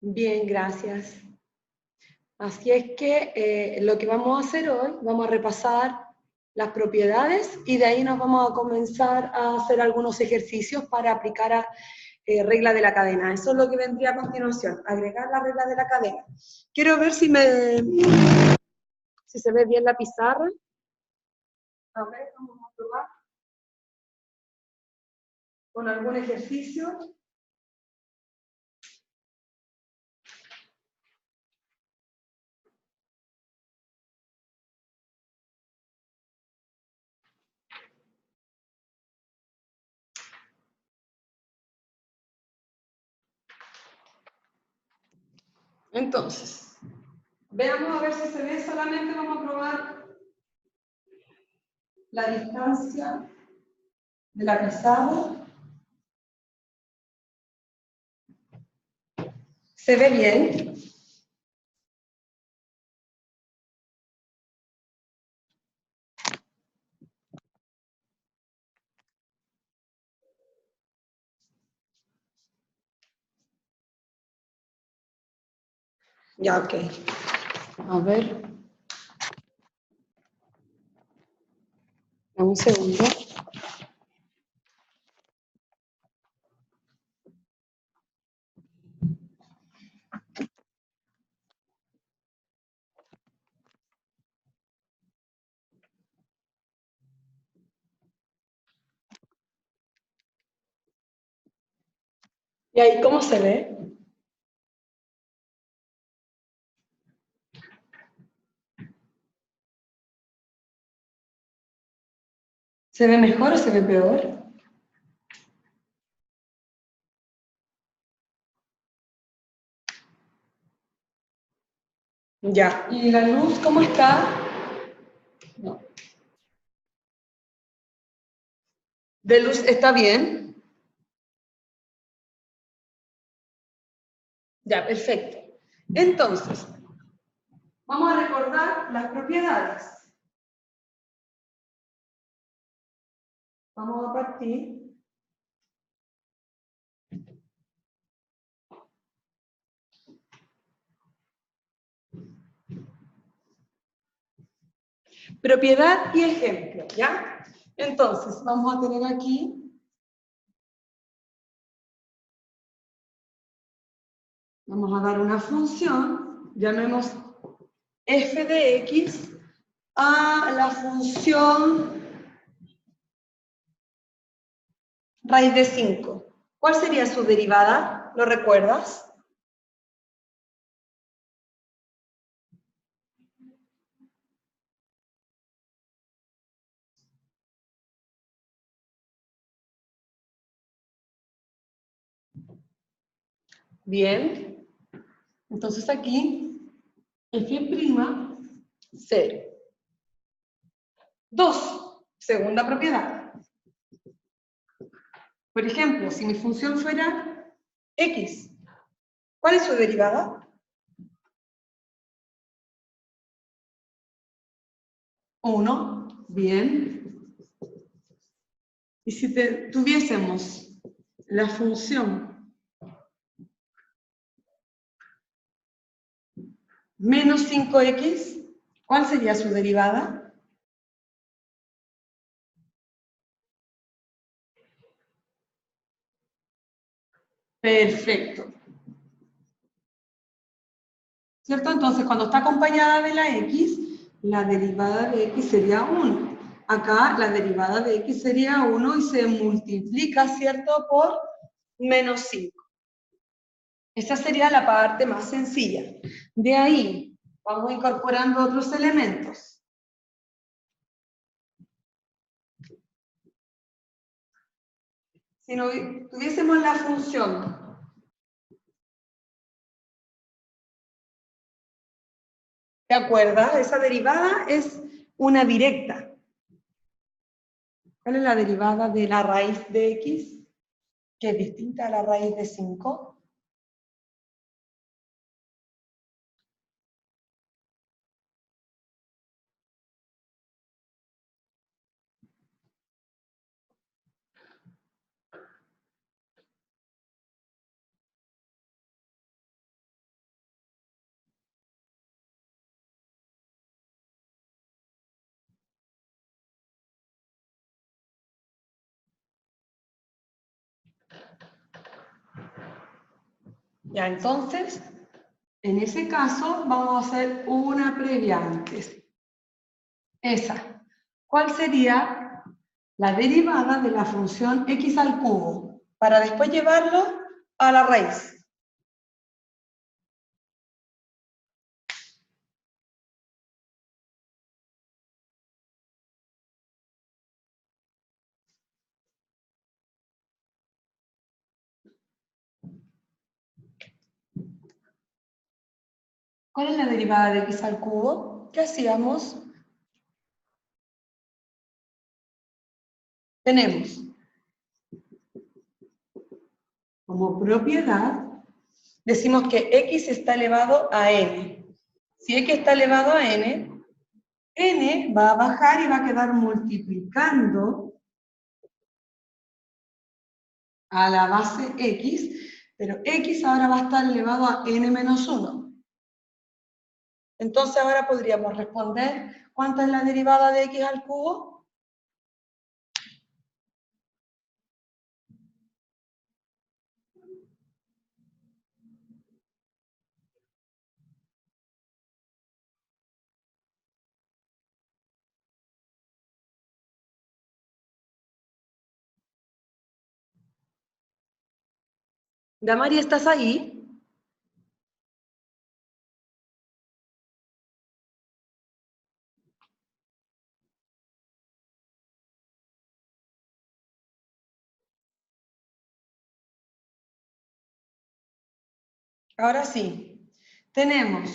Bien, gracias. Así es que lo que vamos a hacer hoy, vamos a repasar las propiedades y de ahí nos vamos a comenzar a hacer algunos ejercicios para aplicar a regla de la cadena. Eso es lo que vendría a continuación, agregar la regla de la cadena. Quiero ver si se ve bien la pizarra. A ver, vamos a probar con algún ejercicio. Entonces, veamos a ver si se ve. Solamente vamos a probar la distancia de la pizarra. ¿Se ve bien? Ya, ok. A ver. Un segundo. ¿Y ahí cómo se ve? ¿Se ve mejor o se ve peor? Ya. ¿Y la luz cómo está? No. ¿De luz está bien? Ya, perfecto. Entonces, vamos a recordar las propiedades. Vamos a partir. Propiedad y ejemplo, ¿ya? Entonces, vamos a tener aquí vamos a dar una función, llamemos f de x a la función raíz de 5. ¿Cuál sería su derivada? ¿Lo recuerdas? Bien. Entonces aquí, f', 0. 2. Segunda propiedad. Por ejemplo, si mi función fuera x, ¿cuál es su derivada? 1. Bien. Y si tuviésemos la función menos 5x, ¿cuál sería su derivada? Perfecto. ¿Cierto? Entonces, cuando está acompañada de la x, la derivada de x sería 1. Acá la derivada de x sería 1 y se multiplica, ¿cierto?, por menos 5. Esa sería la parte más sencilla. De ahí, vamos incorporando otros elementos. Si no tuviésemos la función ¿te acuerdas? Esa derivada es una directa. ¿Cuál es la derivada de la raíz de x? Que es distinta a la raíz de 5. Ya, entonces, en ese caso, vamos a hacer una previa antes. Esa. ¿Cuál sería la derivada de la función x al cubo? Para después llevarlo a la raíz. ¿Cuál es la derivada de x al cubo? ¿Qué hacíamos? Tenemos como propiedad, decimos que x está elevado a n. Si x está elevado a n, n va a bajar y va a quedar multiplicando a la base x, pero x ahora va a estar elevado a n menos 1. Entonces ahora podríamos responder, ¿cuánto es la derivada de x al cubo? Damari, ¿estás ahí? Ahora sí. Tenemos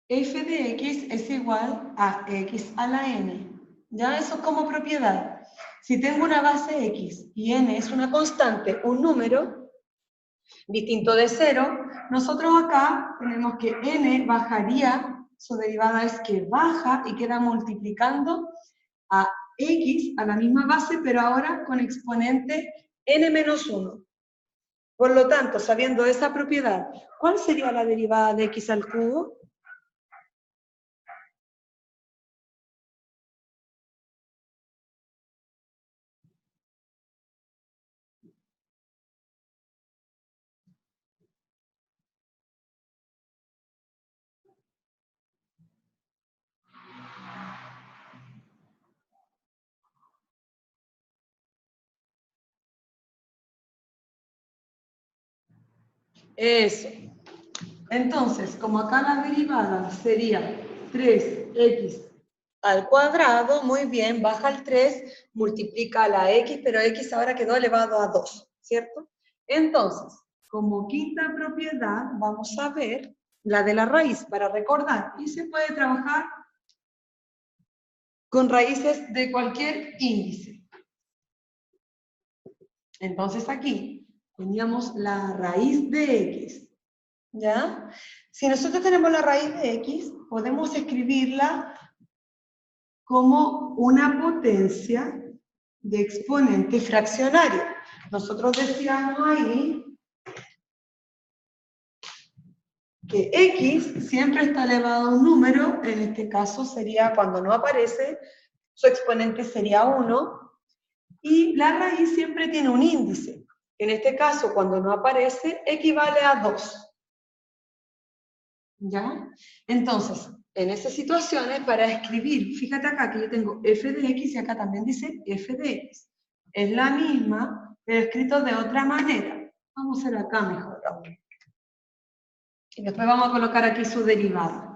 f de x es igual a x a la n. Ya eso es como propiedad. Si tengo una base x y n es una constante, un número distinto de 0, nosotros acá tenemos que n bajaría, su derivada es que baja y queda multiplicando a x a la misma base, pero ahora con exponente n menos 1. Por lo tanto, sabiendo esa propiedad, ¿cuál sería la derivada de x al cubo? Eso. Entonces, como acá la derivada sería 3x al cuadrado, muy bien, baja el 3, multiplica la x, pero x ahora quedó elevado a 2, ¿cierto? Entonces, como quinta propiedad, vamos a ver la de la raíz para recordar. Y se puede trabajar con raíces de cualquier índice. Entonces aquí teníamos la raíz de x, ¿ya? Si nosotros tenemos la raíz de x, podemos escribirla como una potencia de exponente fraccionario. Nosotros decíamos ahí que x siempre está elevado a un número, en este caso sería cuando no aparece, su exponente sería 1, y la raíz siempre tiene un índice. En este caso, cuando no aparece, equivale a 2. ¿Ya? Entonces, en esas situaciones, para escribir, fíjate acá que yo tengo f de x y acá también dice f de x. Es la misma, pero escrito de otra manera. Vamos a hacer acá mejor. Y después vamos a colocar aquí su derivada.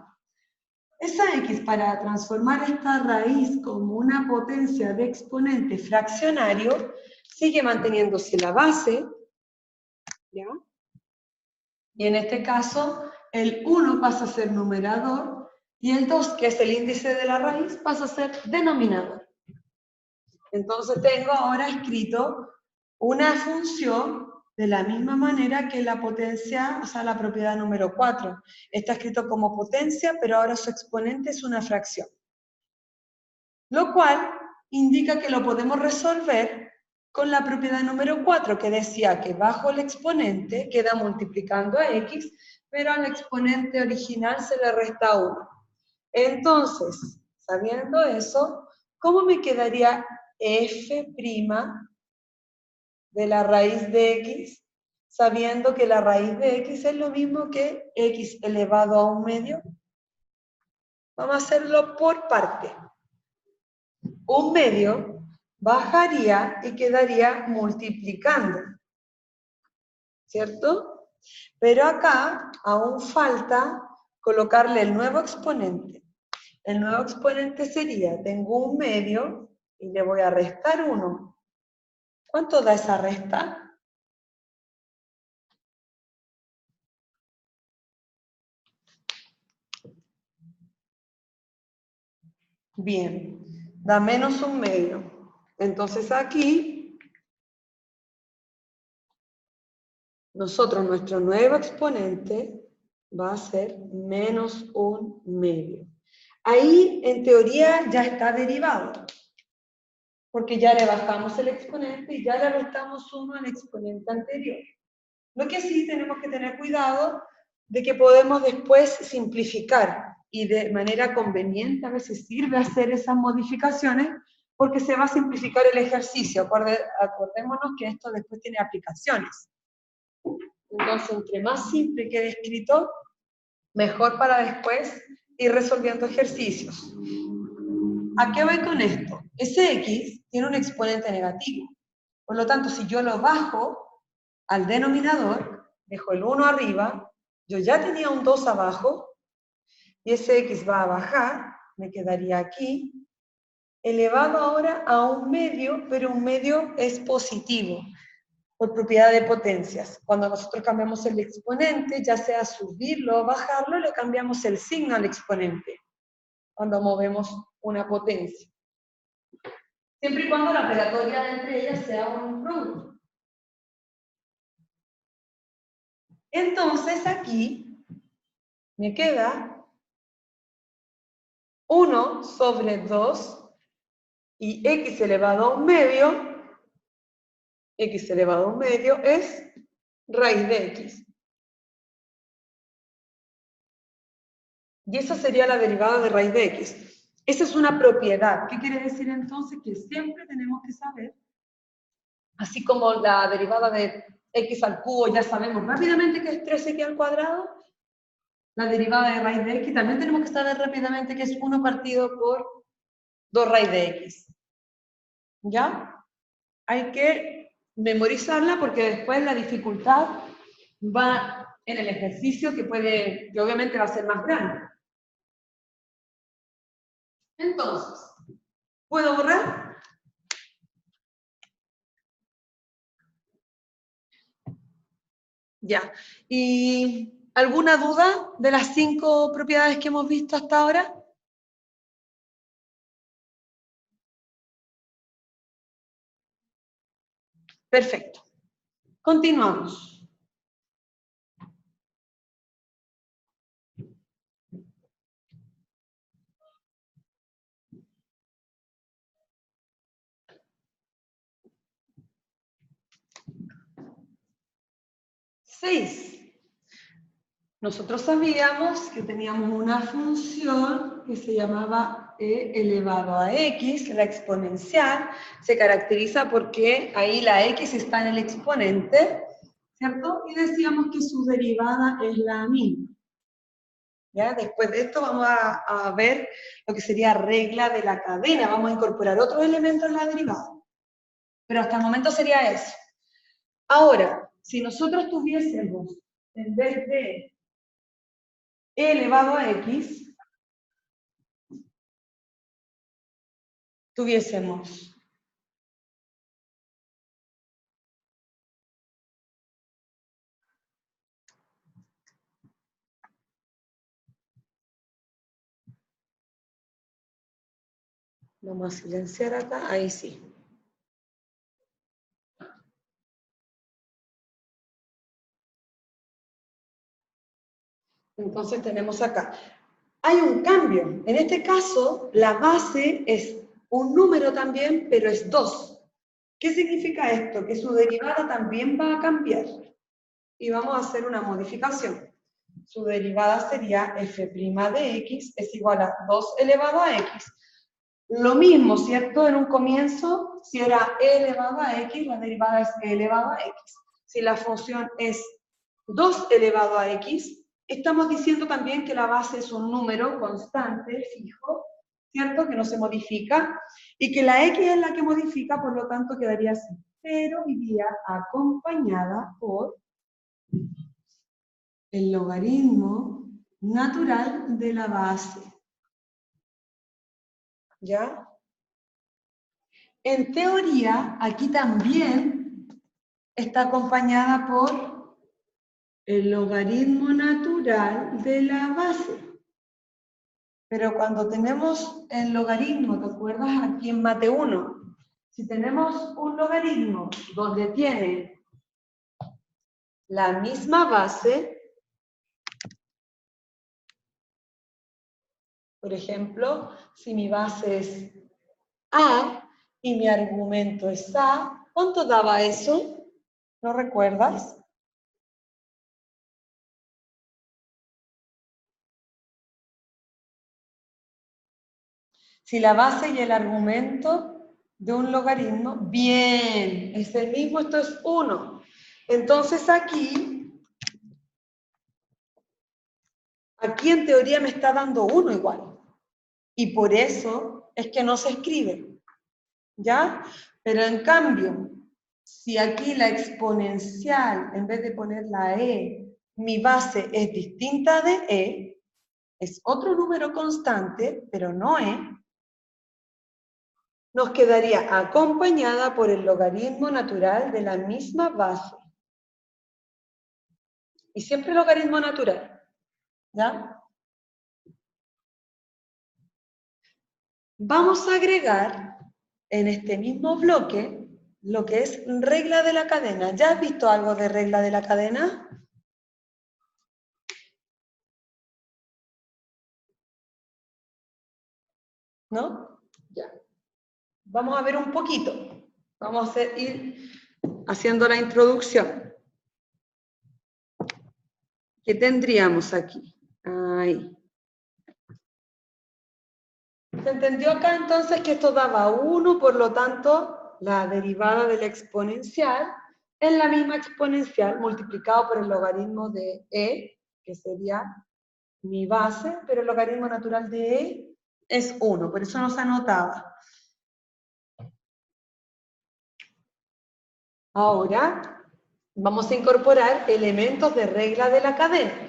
Esa x, para transformar esta raíz como una potencia de exponente fraccionario, sigue manteniéndose la base, ¿ya? Y en este caso, el 1 pasa a ser numerador y el 2, que es el índice de la raíz, pasa a ser denominador. Entonces tengo ahora escrito una función de la misma manera que la potencia, o sea, la propiedad número 4. Está escrito como potencia, pero ahora su exponente es una fracción. Lo cual indica que lo podemos resolver con la propiedad número 4, que decía que bajo el exponente queda multiplicando a x, pero al exponente original se le resta 1. Entonces, sabiendo eso, ¿cómo me quedaría f' de la raíz de x? sabiendo que la raíz de x es lo mismo que x elevado a 1/2. Vamos a hacerlo por parte. 1/2 bajaría y quedaría multiplicando, ¿cierto? Pero acá aún falta colocarle el nuevo exponente. El nuevo exponente sería, tengo 1/2 y le voy a restar 1. ¿Cuánto da esa resta? Bien, da menos 1/2. Entonces aquí, nuestro nuevo exponente va a ser menos 1/2. Ahí, en teoría, ya está derivado, porque ya le bajamos el exponente y ya le restamos 1 al exponente anterior. Lo que sí tenemos que tener cuidado de que podemos después simplificar y de manera conveniente a veces sirve hacer esas modificaciones porque se va a simplificar el ejercicio. Acordémonos que esto después tiene aplicaciones. Entonces, entre más simple quede escrito, mejor para después ir resolviendo ejercicios. ¿A qué voy con esto? Ese x tiene un exponente negativo. Por lo tanto, si yo lo bajo al denominador, dejo el 1 arriba, yo ya tenía un 2 abajo, y ese x va a bajar, me quedaría aquí, elevado ahora a 1/2, pero 1/2 es positivo, por propiedad de potencias. Cuando nosotros cambiamos el exponente, ya sea subirlo o bajarlo, le cambiamos el signo al exponente, cuando movemos una potencia. Siempre y cuando la operatoria entre ellas sea un producto. Entonces aquí me queda 1 sobre 2 y x elevado a 1/2, x elevado a 1/2 es raíz de x. Y esa sería la derivada de raíz de x. Esa es una propiedad. ¿Qué quiere decir entonces? Que siempre tenemos que saber, así como la derivada de x al cubo ya sabemos rápidamente que es 3x al cuadrado, la derivada de raíz de x también tenemos que saber rápidamente que es 1 partido por 2 raíz de x. ¿Ya? Hay que memorizarla porque después la dificultad va en el ejercicio que obviamente va a ser más grande. Entonces, ¿puedo borrar? Ya. ¿Y alguna duda de las 5 propiedades que hemos visto hasta ahora? Perfecto. Continuamos. Seis. Nosotros sabíamos que teníamos una función que se llamaba e elevado a x, la exponencial, se caracteriza porque ahí la x está en el exponente, ¿cierto? Y decíamos que su derivada es la misma. ¿Ya? Después de esto vamos a ver lo que sería regla de la cadena, vamos a incorporar otros elementos en la derivada. Pero hasta el momento sería eso. Ahora, si nosotros tuviésemos, en vez de e elevado a x, tuviésemos vamos a silenciar acá, ahí sí. Entonces tenemos acá. Hay un cambio. En este caso, la base es un número también, pero es 2. ¿Qué significa esto? Que su derivada también va a cambiar. Y vamos a hacer una modificación. Su derivada sería f' de x es igual a 2 elevado a x. Lo mismo, ¿cierto? En un comienzo, si era e elevado a x, la derivada es e elevado a x. Si la función es 2 elevado a x, estamos diciendo también que la base es un número constante, fijo, ¿cierto? Que no se modifica, y que la x es la que modifica, por lo tanto quedaría así. Pero iría acompañada por el logaritmo natural de la base. ¿Ya? En teoría, aquí también está acompañada por el logaritmo natural de la base. Pero cuando tenemos el logaritmo, ¿te acuerdas aquí en Mate 1? Si tenemos un logaritmo donde tiene la misma base, por ejemplo, si mi base es A y mi argumento es A, ¿cuánto daba eso? ¿No recuerdas? Si la base y el argumento de un logaritmo, bien, es el mismo, esto es 1. Entonces aquí en teoría me está dando 1 igual. Y por eso es que no se escribe. ¿Ya? Pero en cambio, si aquí la exponencial, en vez de poner la E, mi base es distinta de E, es otro número constante, pero no E, nos quedaría acompañada por el logaritmo natural de la misma base. Y siempre logaritmo natural. ¿Ya? Vamos a agregar en este mismo bloque lo que es regla de la cadena. ¿Ya has visto algo de regla de la cadena? ¿No? Ya. Vamos a ver un poquito. Vamos a ir haciendo la introducción. ¿Qué tendríamos aquí? Ahí. ¿Se entendió acá entonces que esto daba 1, por lo tanto, la derivada de la exponencial es la misma exponencial multiplicado por el logaritmo de e, que sería mi base, pero el logaritmo natural de e es 1, por eso no se anotaba. Ahora vamos a incorporar elementos de regla de la cadena.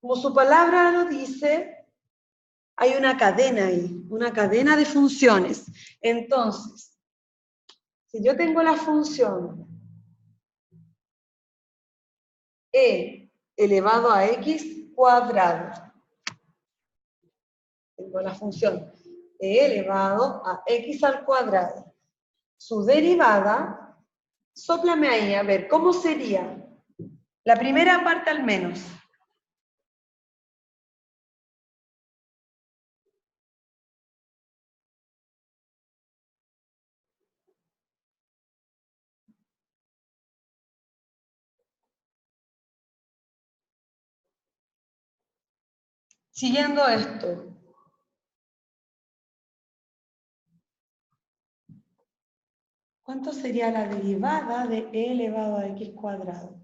Como su palabra lo dice, hay una cadena ahí, una cadena de funciones. Entonces, si yo tengo la función e elevado a x cuadrado, tengo la función e elevado a x al cuadrado, su derivada, sóplame ahí, a ver, ¿cómo sería? La primera parte al menos. Siguiendo esto, ¿cuánto sería la derivada de e elevado a x cuadrado?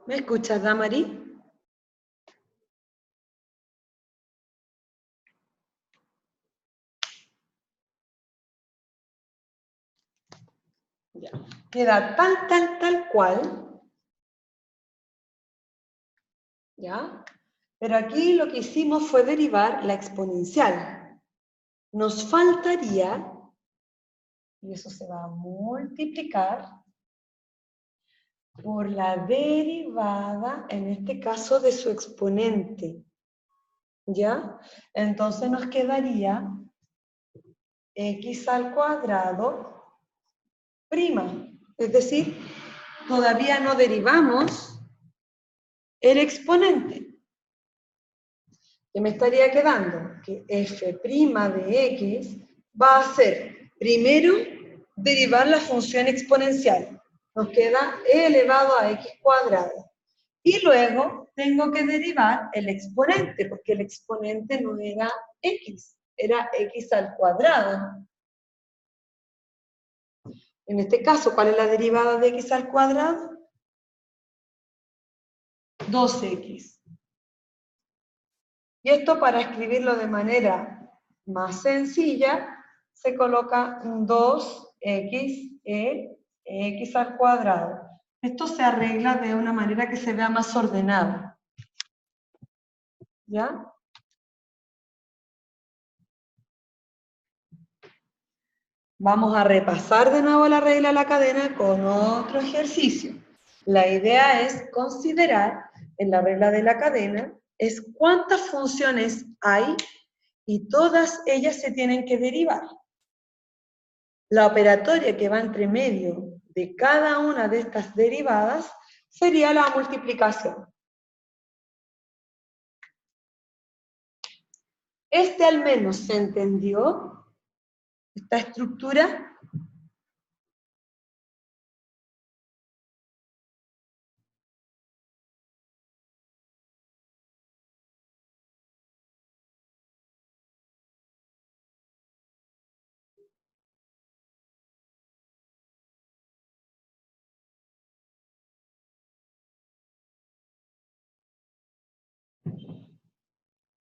¿Me escuchas, Damari? Ya. Queda tal cual. ¿Ya? Pero aquí lo que hicimos fue derivar la exponencial. Nos faltaría, y eso se va a multiplicar, por la derivada, en este caso, de su exponente. ¿Ya? Entonces nos quedaría x al cuadrado prima. Es decir, todavía no derivamos el exponente. ¿Qué me estaría quedando? Que f' de x va a ser, primero, derivar la función exponencial. Nos queda e elevado a x cuadrado. Y luego tengo que derivar el exponente, porque el exponente no era x, era x al cuadrado. En este caso, ¿cuál es la derivada de x al cuadrado? 2x. Y esto, para escribirlo de manera más sencilla, se coloca un 2x x al cuadrado. Esto se arregla de una manera que se vea más ordenada. ¿Ya? Vamos a repasar de nuevo la regla de la cadena con otro ejercicio. La idea es considerar en la regla de la cadena es cuántas funciones hay y todas ellas se tienen que derivar. La operatoria que va entre medio de cada una de estas derivadas sería la multiplicación. Al menos se entendió esta estructura.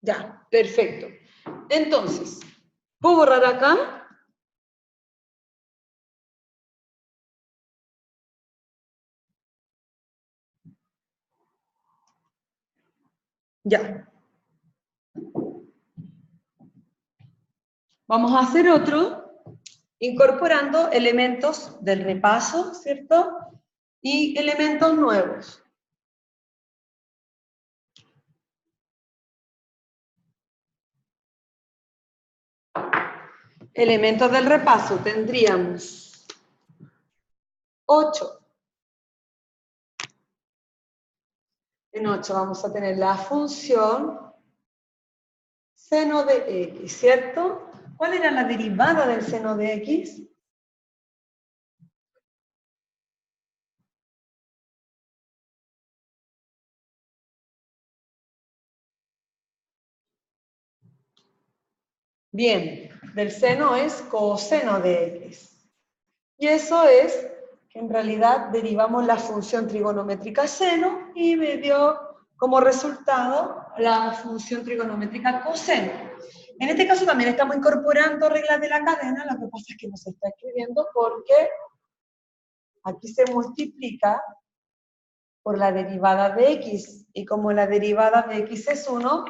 Ya, perfecto. Entonces, ¿puedo borrar acá? Ya. Vamos a hacer otro, incorporando elementos del repaso, ¿cierto? Y elementos nuevos. Elementos del repaso tendríamos 8. En 8 vamos a tener la función seno de x, ¿cierto? ¿Cuál era la derivada del seno de x? Bien, del seno es coseno de x. Y eso es que en realidad derivamos la función trigonométrica seno y me dio como resultado la función trigonométrica coseno. En este caso también estamos incorporando reglas de la cadena, lo que pasa es que no se está escribiendo porque aquí se multiplica por la derivada de x, y como la derivada de x es 1,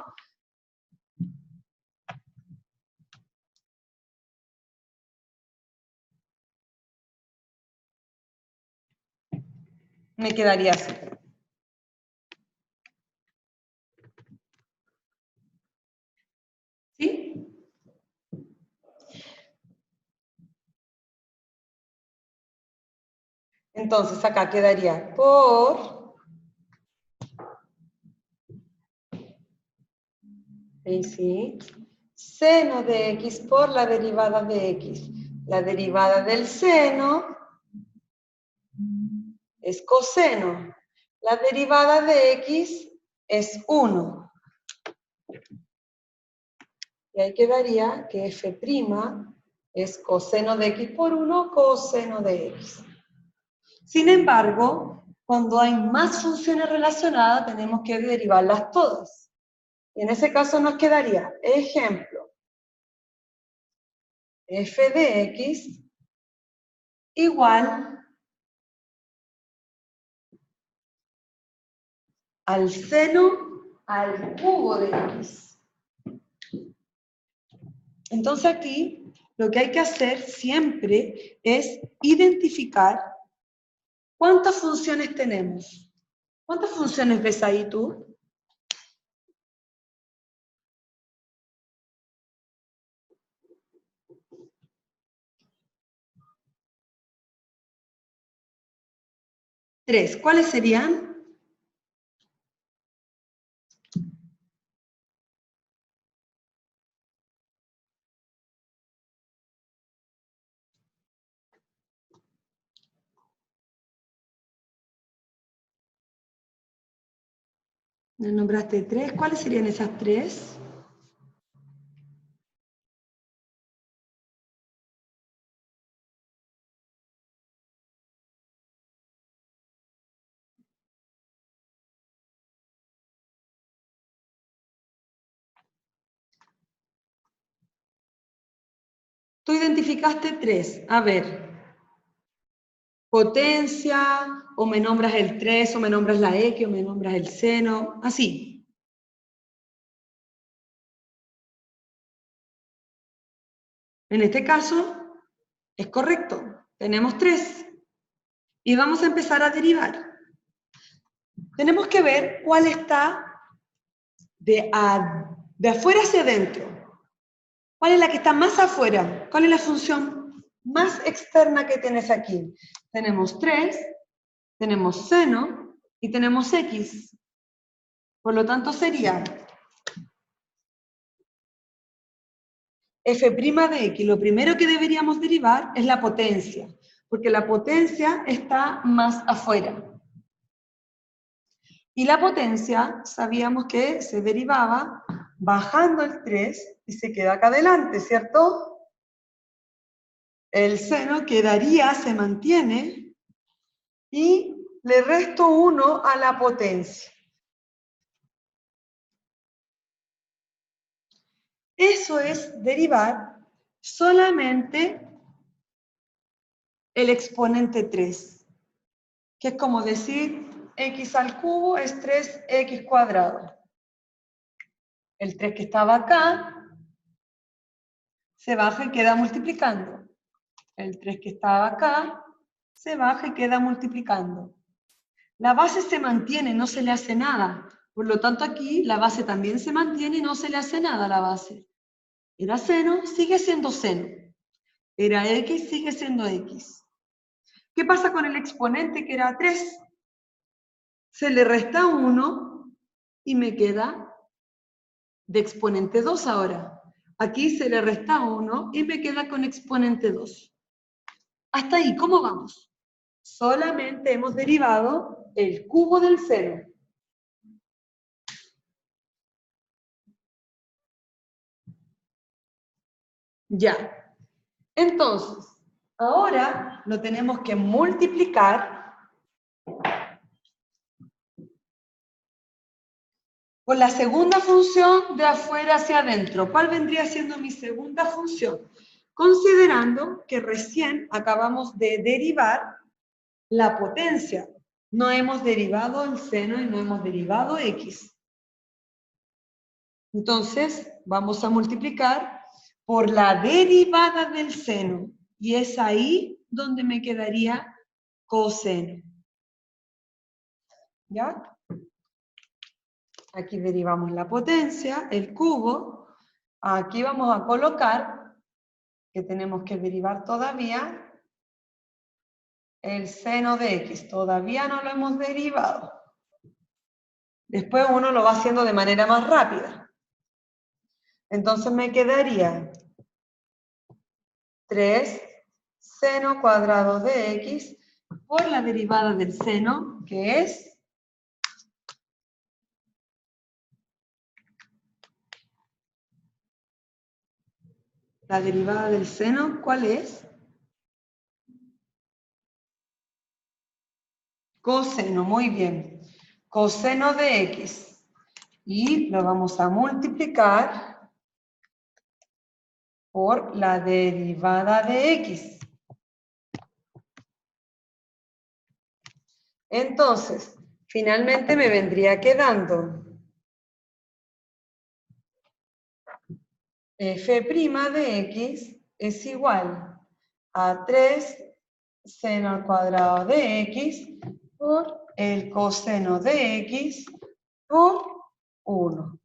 me quedaría así. ¿Sí? Entonces acá quedaría por... ¿sí? Seno de x por la derivada de x. La derivada del seno es coseno. La derivada de x es 1. Y ahí quedaría que f' es coseno de x por 1, coseno de x. Sin embargo, cuando hay más funciones relacionadas, tenemos que derivarlas todas. Y en ese caso nos quedaría, ejemplo, f de x igual al seno al cubo de x. Entonces aquí lo que hay que hacer siempre es identificar cuántas funciones tenemos. ¿Cuántas funciones ves ahí tú? Tres. ¿Cuáles serían? Me nombraste 3. ¿Cuáles serían esas 3? Tú identificaste 3. A ver. Potencia, o me nombras el 3, o me nombras la X, o me nombras el seno, así. En este caso, es correcto. Tenemos 3. Y vamos a empezar a derivar. Tenemos que ver cuál está de afuera hacia adentro. ¿Cuál es la que está más afuera? ¿Cuál es la función más externa que tienes aquí? Tenemos 3, tenemos seno y tenemos X. Por lo tanto sería f' de X. Lo primero que deberíamos derivar es la potencia, porque la potencia está más afuera. Y la potencia sabíamos que se derivaba bajando el 3 y se queda acá adelante, ¿cierto? El seno quedaría, se mantiene, y le resto 1 a la potencia. Eso es derivar solamente el exponente 3, que es como decir x al cubo es 3x cuadrado. El 3 que estaba acá se baja y queda multiplicando. El 3 que estaba acá se baja y queda multiplicando. La base se mantiene, no se le hace nada. Por lo tanto, aquí la base también se mantiene y no se le hace nada a la base. Era seno, sigue siendo seno. Era x, sigue siendo x. ¿Qué pasa con el exponente que era 3? Se le resta 1 y me queda de exponente 2 ahora. Aquí se le resta 1 y me queda con exponente 2. Hasta ahí, ¿cómo vamos? Solamente hemos derivado el cubo del seno. Ya. Entonces, ahora lo tenemos que multiplicar por la segunda función de afuera hacia adentro. ¿Cuál vendría siendo mi segunda función? Considerando que recién acabamos de derivar la potencia. No hemos derivado el seno y no hemos derivado x. Entonces, vamos a multiplicar por la derivada del seno. Y es ahí donde me quedaría coseno. ¿Ya? Aquí derivamos la potencia, el cubo. Aquí vamos a colocar, que tenemos que derivar todavía, el seno de x. Todavía no lo hemos derivado. Después uno lo va haciendo de manera más rápida. Entonces me quedaría 3 seno cuadrado de x por la derivada del seno, que es la derivada del seno, ¿cuál es? Coseno, muy bien. Coseno de x. Y lo vamos a multiplicar por la derivada de x. Entonces, finalmente me vendría quedando f' de x es igual a 3 seno al cuadrado de x por el coseno de x por 1.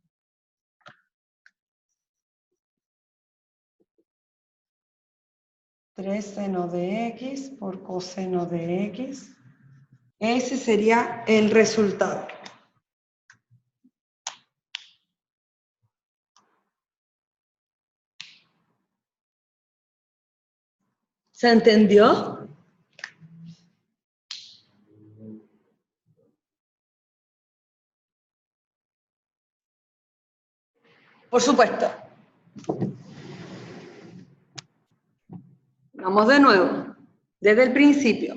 Tres seno de x por coseno de x. Ese sería el resultado. ¿Se entendió? Por supuesto. Vamos de nuevo, desde el principio.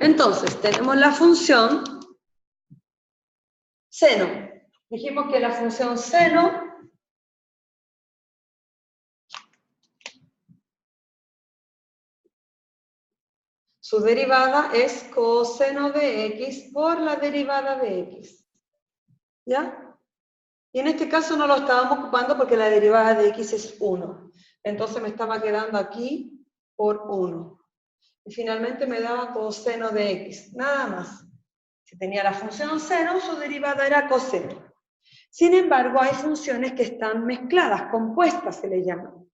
Entonces, tenemos la función seno. Dijimos que la función seno su derivada es coseno de x por la derivada de x. ¿Ya? Y en este caso no lo estábamos ocupando porque la derivada de x es 1. Entonces me estaba quedando aquí por 1. Y finalmente me daba coseno de x, nada más. Si tenía la función seno, su derivada era coseno. Sin embargo, hay funciones que están mezcladas, compuestas se le llaman.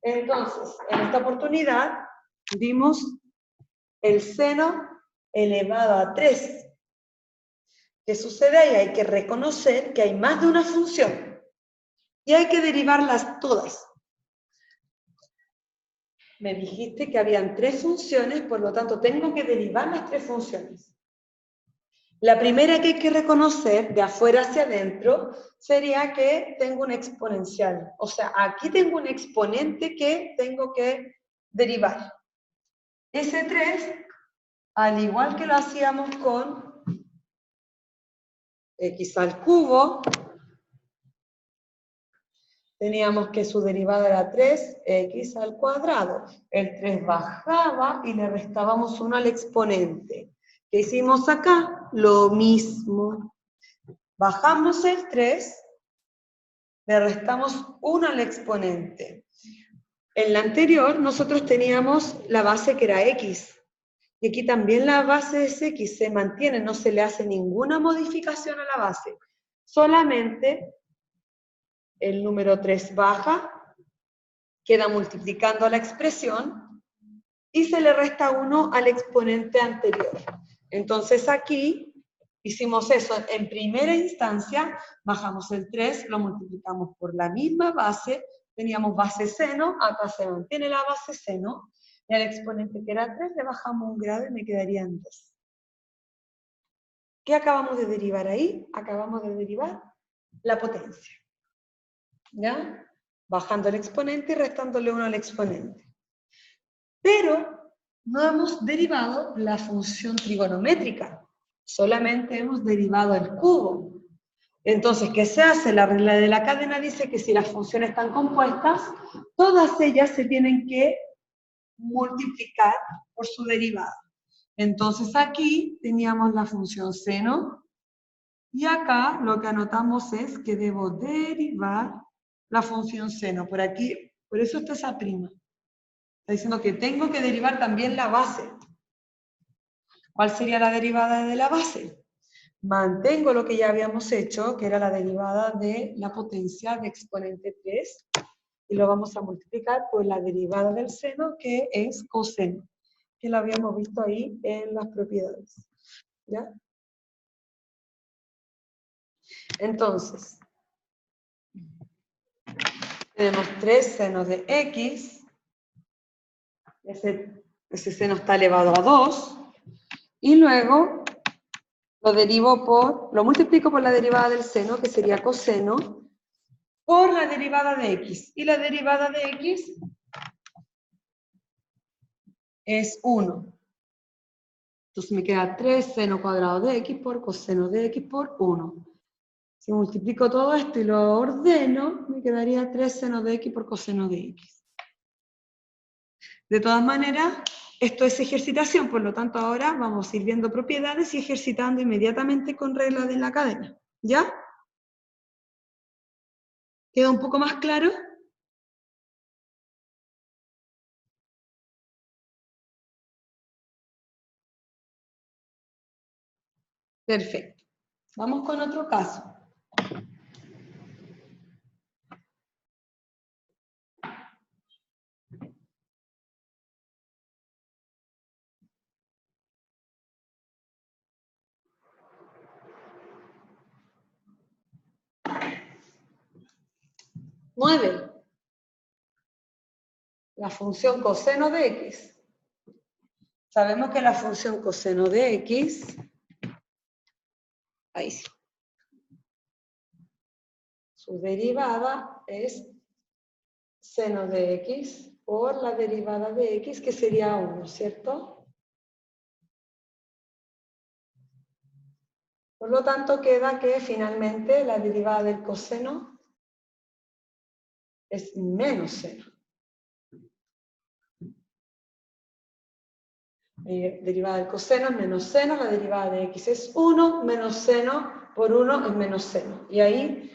Entonces, en esta oportunidad, vimos el seno elevado a 3. ¿Qué sucede ahí? Hay que reconocer que hay más de una función y hay que derivarlas todas. Me dijiste que habían 3 funciones, por lo tanto tengo que derivar las 3 funciones. La primera que hay que reconocer, de afuera hacia adentro, sería que tengo un exponencial. O sea, aquí tengo un exponente que tengo que derivar. Ese 3, al igual que lo hacíamos con x al cubo, teníamos que su derivada era 3x al cuadrado. El 3 bajaba y le restábamos 1 al exponente. ¿Qué hicimos acá? Lo mismo. Bajamos el 3, le restamos 1 al exponente. En la anterior nosotros teníamos la base que era x. Y aquí también la base es x, se mantiene, no se le hace ninguna modificación a la base. Solamente el número 3 baja, queda multiplicando la expresión y se le resta 1 al exponente anterior. Entonces aquí hicimos eso. En primera instancia bajamos el 3, lo multiplicamos por la misma base, teníamos base seno, acá se mantiene la base seno, y al exponente que era 3 le bajamos 1 grado y me quedarían 2. ¿Qué acabamos de derivar ahí? Acabamos de derivar la potencia. ¿Ya? Bajando el exponente y restándole 1 al exponente. Pero no hemos derivado la función trigonométrica, solamente hemos derivado el cubo. Entonces, ¿qué se hace? La regla de la cadena dice que si las funciones están compuestas, todas ellas se tienen que multiplicar por su derivada. Entonces aquí teníamos la función seno, y acá lo que anotamos es que debo derivar la función seno. Por aquí, por eso está esa prima. Está diciendo que tengo que derivar también la base. ¿Cuál sería la derivada de la base? Mantengo lo que ya habíamos hecho, que era la derivada de la potencia de exponente 3, y lo vamos a multiplicar por la derivada del seno, que es coseno, que lo habíamos visto ahí en las propiedades. ¿Ya? Entonces, tenemos 3 senos de x, ese seno está elevado a 2, y luego lo multiplico por la derivada del seno, que sería coseno, por la derivada de x. Y la derivada de x es 1. Entonces me queda 3 seno cuadrado de x por coseno de x por 1. Si multiplico todo esto y lo ordeno, me quedaría 3 seno de x por coseno de x. De todas maneras, esto es ejercitación, por lo tanto ahora vamos a ir viendo propiedades y ejercitando inmediatamente con regla de la cadena. ¿Ya? ¿Queda un poco más claro? Perfecto. Vamos con otro caso. Nueve. La función coseno de x. Sabemos que la función coseno de x, ahí sí, Su derivada es seno de x por la derivada de x, que sería 1, ¿cierto? Por lo tanto, queda que finalmente la derivada del coseno es menos seno. Derivada del coseno es menos seno, la derivada de x es 1, menos seno por 1 es menos seno. Y ahí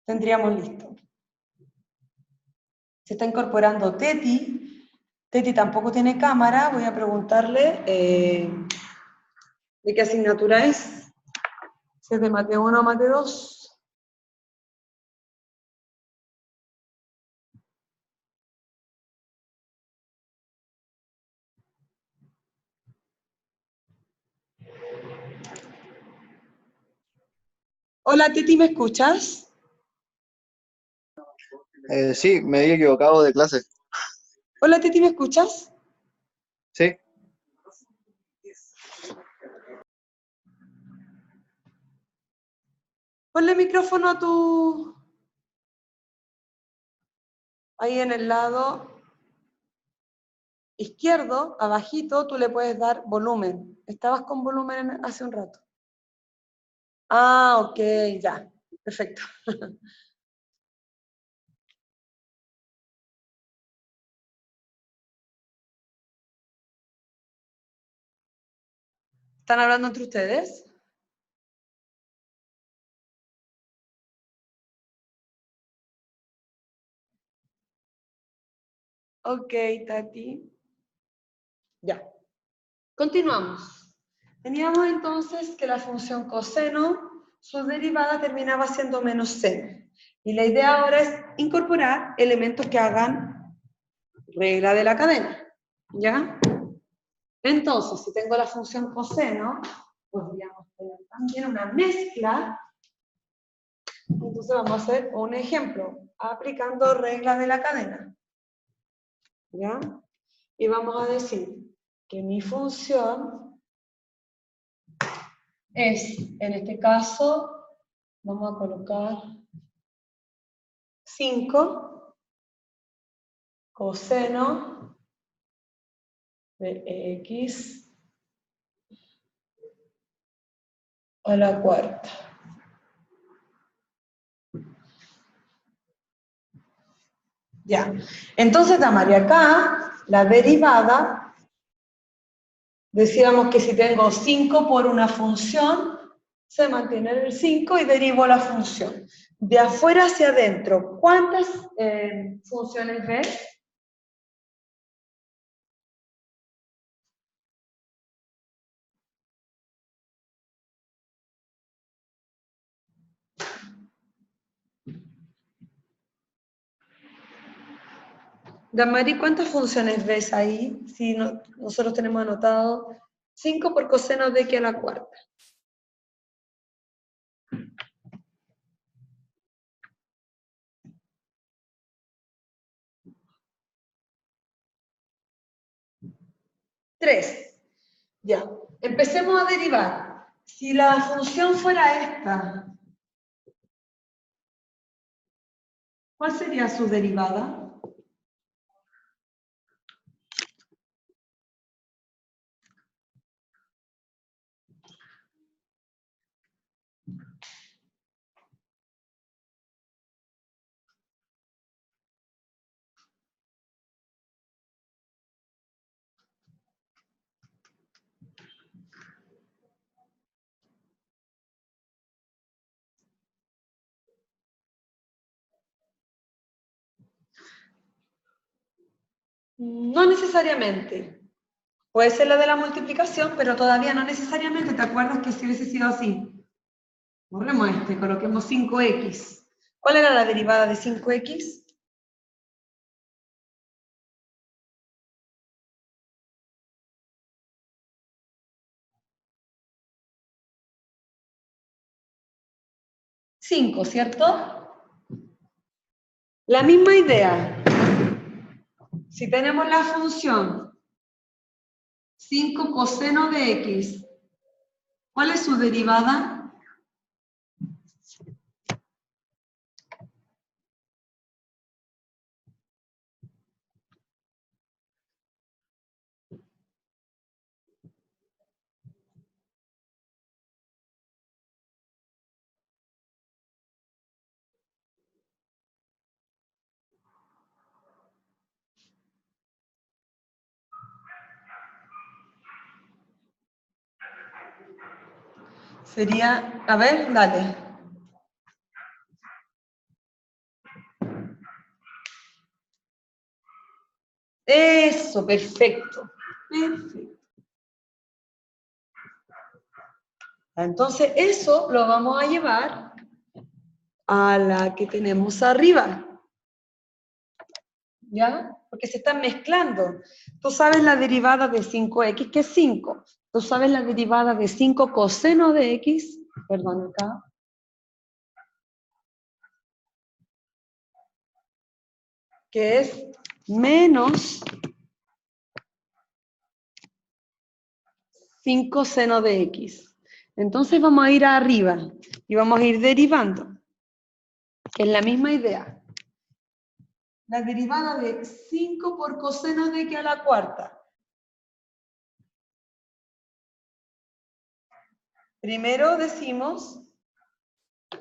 tendríamos listo. Se está incorporando Teti. Teti tampoco tiene cámara. Voy a preguntarle de qué asignatura es. Si es de Mate 1 o Mate 2. Hola Teti, ¿me escuchas? Sí, me había equivocado de clase. Hola Teti, ¿me escuchas? Sí. Ponle micrófono a tu... Ahí en el lado izquierdo, abajito, tú le puedes dar volumen. Estabas con volumen hace un rato. Ah, ok, ya. Perfecto. ¿Están hablando entre ustedes? Ok, Tati. Ya. Continuamos. Teníamos entonces que la función coseno, su derivada terminaba siendo menos seno. Y la idea ahora es incorporar elementos que hagan regla de la cadena. ¿Ya? Entonces, si tengo la función coseno, podríamos tener también una mezcla. Entonces vamos a hacer un ejemplo, aplicando reglas de la cadena. ¿Ya? Y vamos a decir que mi función es, en este caso, vamos a colocar 5 coseno de x a la cuarta. Ya. Entonces, Damaria, acá, la derivada, decíamos que si tengo 5 por una función, se mantiene el 5 y derivo la función. De afuera hacia adentro, ¿cuántas funciones ves? Damari, ¿cuántas funciones ves ahí? Si nosotros tenemos anotado 5 por coseno de x a la cuarta. Tres. Ya. Empecemos a derivar. Si la función fuera esta, ¿cuál sería su derivada? No necesariamente. Puede ser la de la multiplicación, pero todavía no necesariamente. ¿Te acuerdas que si hubiese sido así? Borremos coloquemos 5x. ¿Cuál era la derivada de 5x? Cinco, ¿cierto? La misma idea. Si tenemos la función 5 coseno de x, ¿cuál es su derivada? Sería, a ver, dale. Eso, perfecto. Perfecto. Entonces, eso lo vamos a llevar a la que tenemos arriba. ¿Ya? Porque se están mezclando. Tú sabes la derivada de 5x, que es 5. Tú sabes la derivada de 5 coseno de x, perdón, acá. Que es menos 5 seno de x. Entonces vamos a ir arriba y vamos a ir derivando, que es la misma idea. La derivada de 5 por coseno de x a la cuarta. Primero decimos,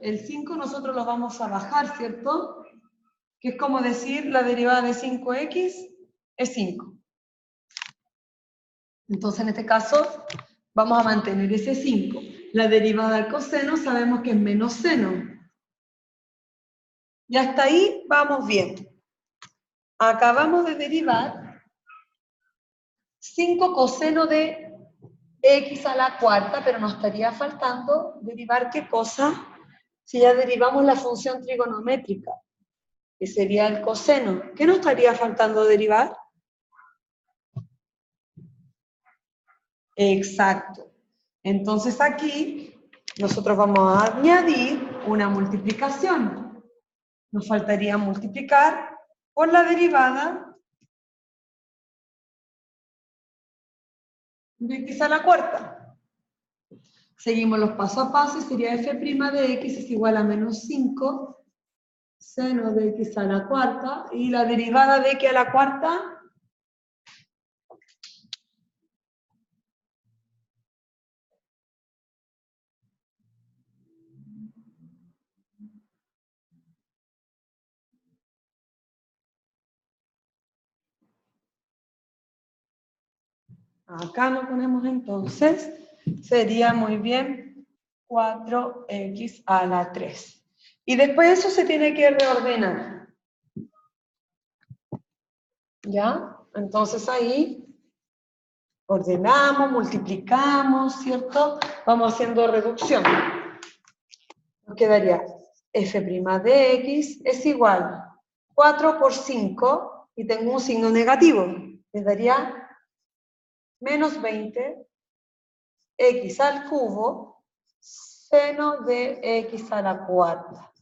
el 5 nosotros lo vamos a bajar, ¿cierto? Que es como decir la derivada de 5x es 5. Entonces en este caso vamos a mantener ese 5. La derivada del coseno sabemos que es menos seno. Y hasta ahí vamos bien. Acabamos de derivar 5 coseno de x a la cuarta, pero nos estaría faltando derivar ¿qué cosa? Si ya derivamos la función trigonométrica, que sería el coseno. ¿Qué nos estaría faltando derivar? Exacto. Entonces aquí nosotros vamos a añadir una multiplicación. Nos faltaría multiplicar por la derivada de x a la cuarta. Seguimos los pasos a paso y sería f' de x es igual a menos 5 seno de x a la cuarta, y la derivada de x a la cuarta, acá lo ponemos entonces, sería muy bien 4x a la 3. Y después eso se tiene que reordenar. ¿Ya? Entonces ahí ordenamos, multiplicamos, ¿cierto? Vamos haciendo reducción. Nos quedaría f' de x es igual 4 por 5 y tengo un signo negativo. Me daría menos 20 x al cubo seno de x a la cuarta.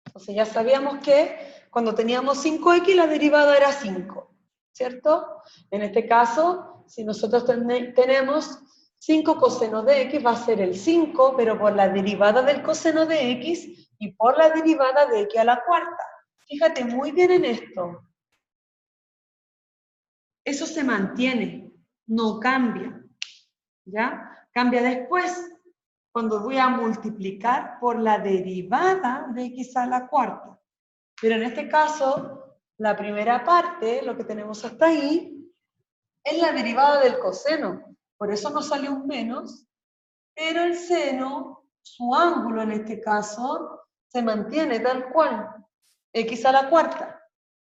Entonces ya sabíamos que cuando teníamos 5x la derivada era 5, ¿cierto? En este caso, si nosotros tenemos 5 coseno de x, va a ser el 5, pero por la derivada del coseno de x y por la derivada de x a la cuarta. Fíjate muy bien en esto. Eso se mantiene, no cambia, ¿ya? Cambia después, cuando voy a multiplicar por la derivada de x a la cuarta. Pero en este caso, la primera parte, lo que tenemos hasta ahí, es la derivada del coseno. Por eso nos sale un menos, pero el seno, su ángulo en este caso, se mantiene tal cual. X a la cuarta,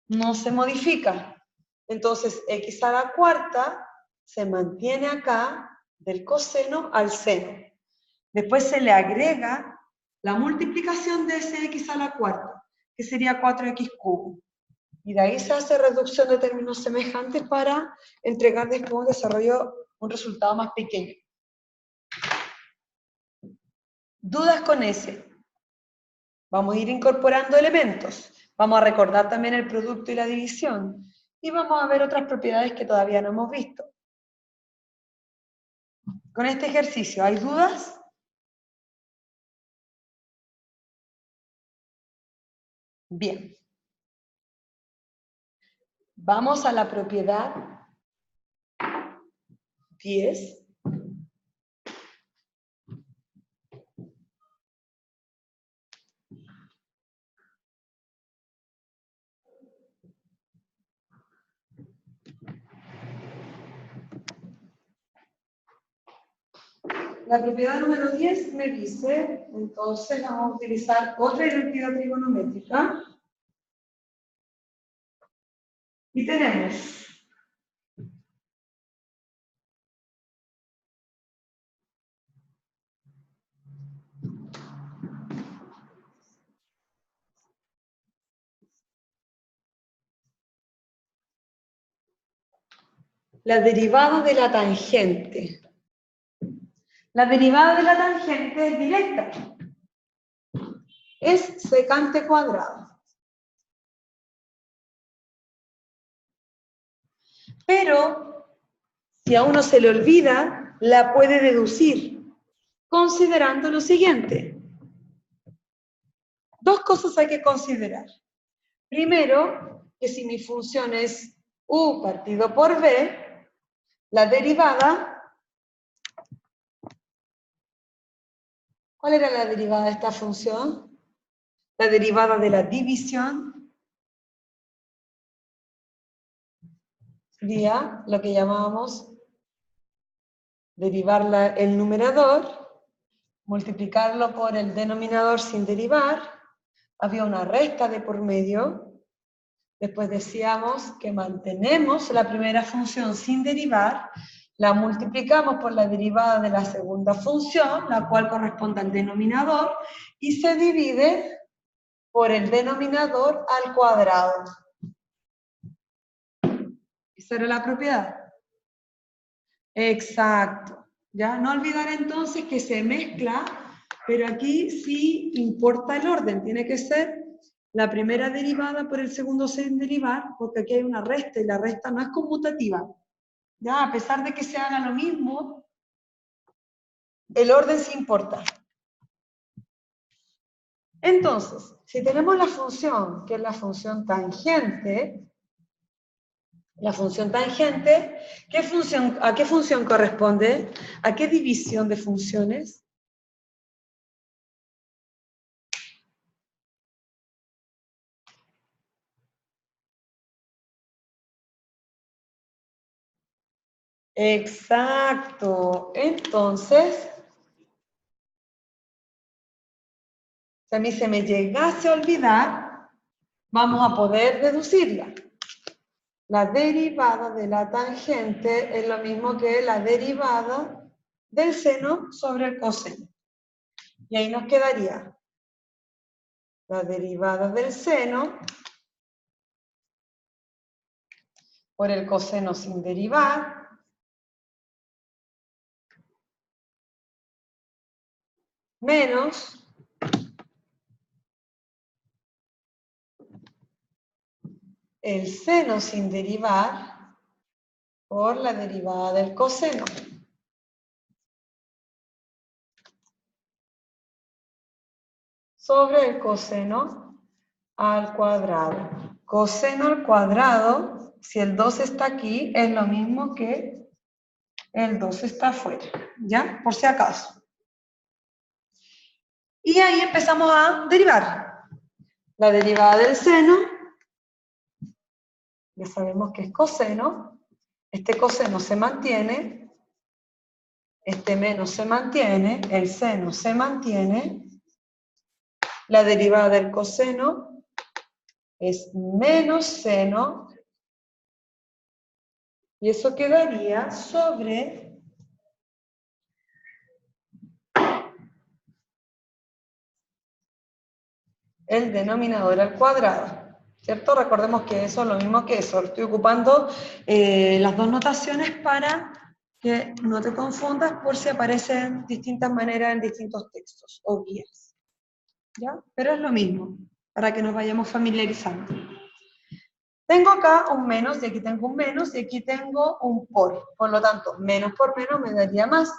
no se modifica. Entonces, x a la cuarta se mantiene acá del coseno al seno. Después se le agrega la multiplicación de ese x a la cuarta, que sería 4x cubo. Y de ahí se hace reducción de términos semejantes para entregar después un desarrollo, un resultado más pequeño. ¿Dudas con ese? Vamos a ir incorporando elementos. Vamos a recordar también el producto y la división. Y vamos a ver otras propiedades que todavía no hemos visto. Con este ejercicio, ¿hay dudas? Bien. Vamos a la propiedad 10. la propiedad número 10 me dice, entonces vamos a utilizar otra identidad trigonométrica. Y tenemos la derivada de la tangente. La derivada de la tangente es directa. Es secante cuadrado. Pero, si a uno se le olvida, la puede deducir, considerando lo siguiente. Dos cosas hay que considerar. Primero, que si mi función es u partido por b, la derivada... ¿Cuál era la derivada de esta función? La derivada de la división sería lo que llamábamos derivar el numerador, multiplicarlo por el denominador sin derivar, había una resta de por medio, después decíamos que mantenemos la primera función sin derivar, la multiplicamos por la derivada de la segunda función, la cual corresponde al denominador, y se divide por el denominador al cuadrado. Esa era la propiedad. Exacto. ¿Ya? No olvidar entonces que se mezcla, pero aquí sí importa el orden. Tiene que ser la primera derivada por el segundo sin derivar, porque aquí hay una resta y la resta no es conmutativa. ¿Ya? A pesar de que se haga lo mismo, el orden sí importa. Entonces, si tenemos la función, que es la función tangente, ¿a qué función corresponde? ¿A qué división de funciones? Exacto. Entonces, si a mí se me llegase a olvidar, vamos a poder deducirla. La derivada de la tangente es lo mismo que la derivada del seno sobre el coseno. Y ahí nos quedaría la derivada del seno por el coseno sin derivar menos el seno sin derivar por la derivada del coseno. Sobre el coseno al cuadrado. Coseno al cuadrado, si el 2 está aquí, es lo mismo que el 2 está afuera. ¿Ya? Por si acaso. Y ahí empezamos a derivar. La derivada del seno, ya sabemos que es coseno. Este coseno se mantiene. Este menos se mantiene. El seno se mantiene. La derivada del coseno es menos seno. Y eso quedaría sobre el denominador al cuadrado. ¿Cierto? Recordemos que eso es lo mismo que eso. Estoy ocupando las dos notaciones para que no te confundas por si aparecen distintas maneras en distintos textos o guías. ¿Ya? Pero es lo mismo, para que nos vayamos familiarizando. Tengo acá un menos, y aquí tengo un menos, y aquí tengo un por. Por lo tanto, menos por menos me daría más.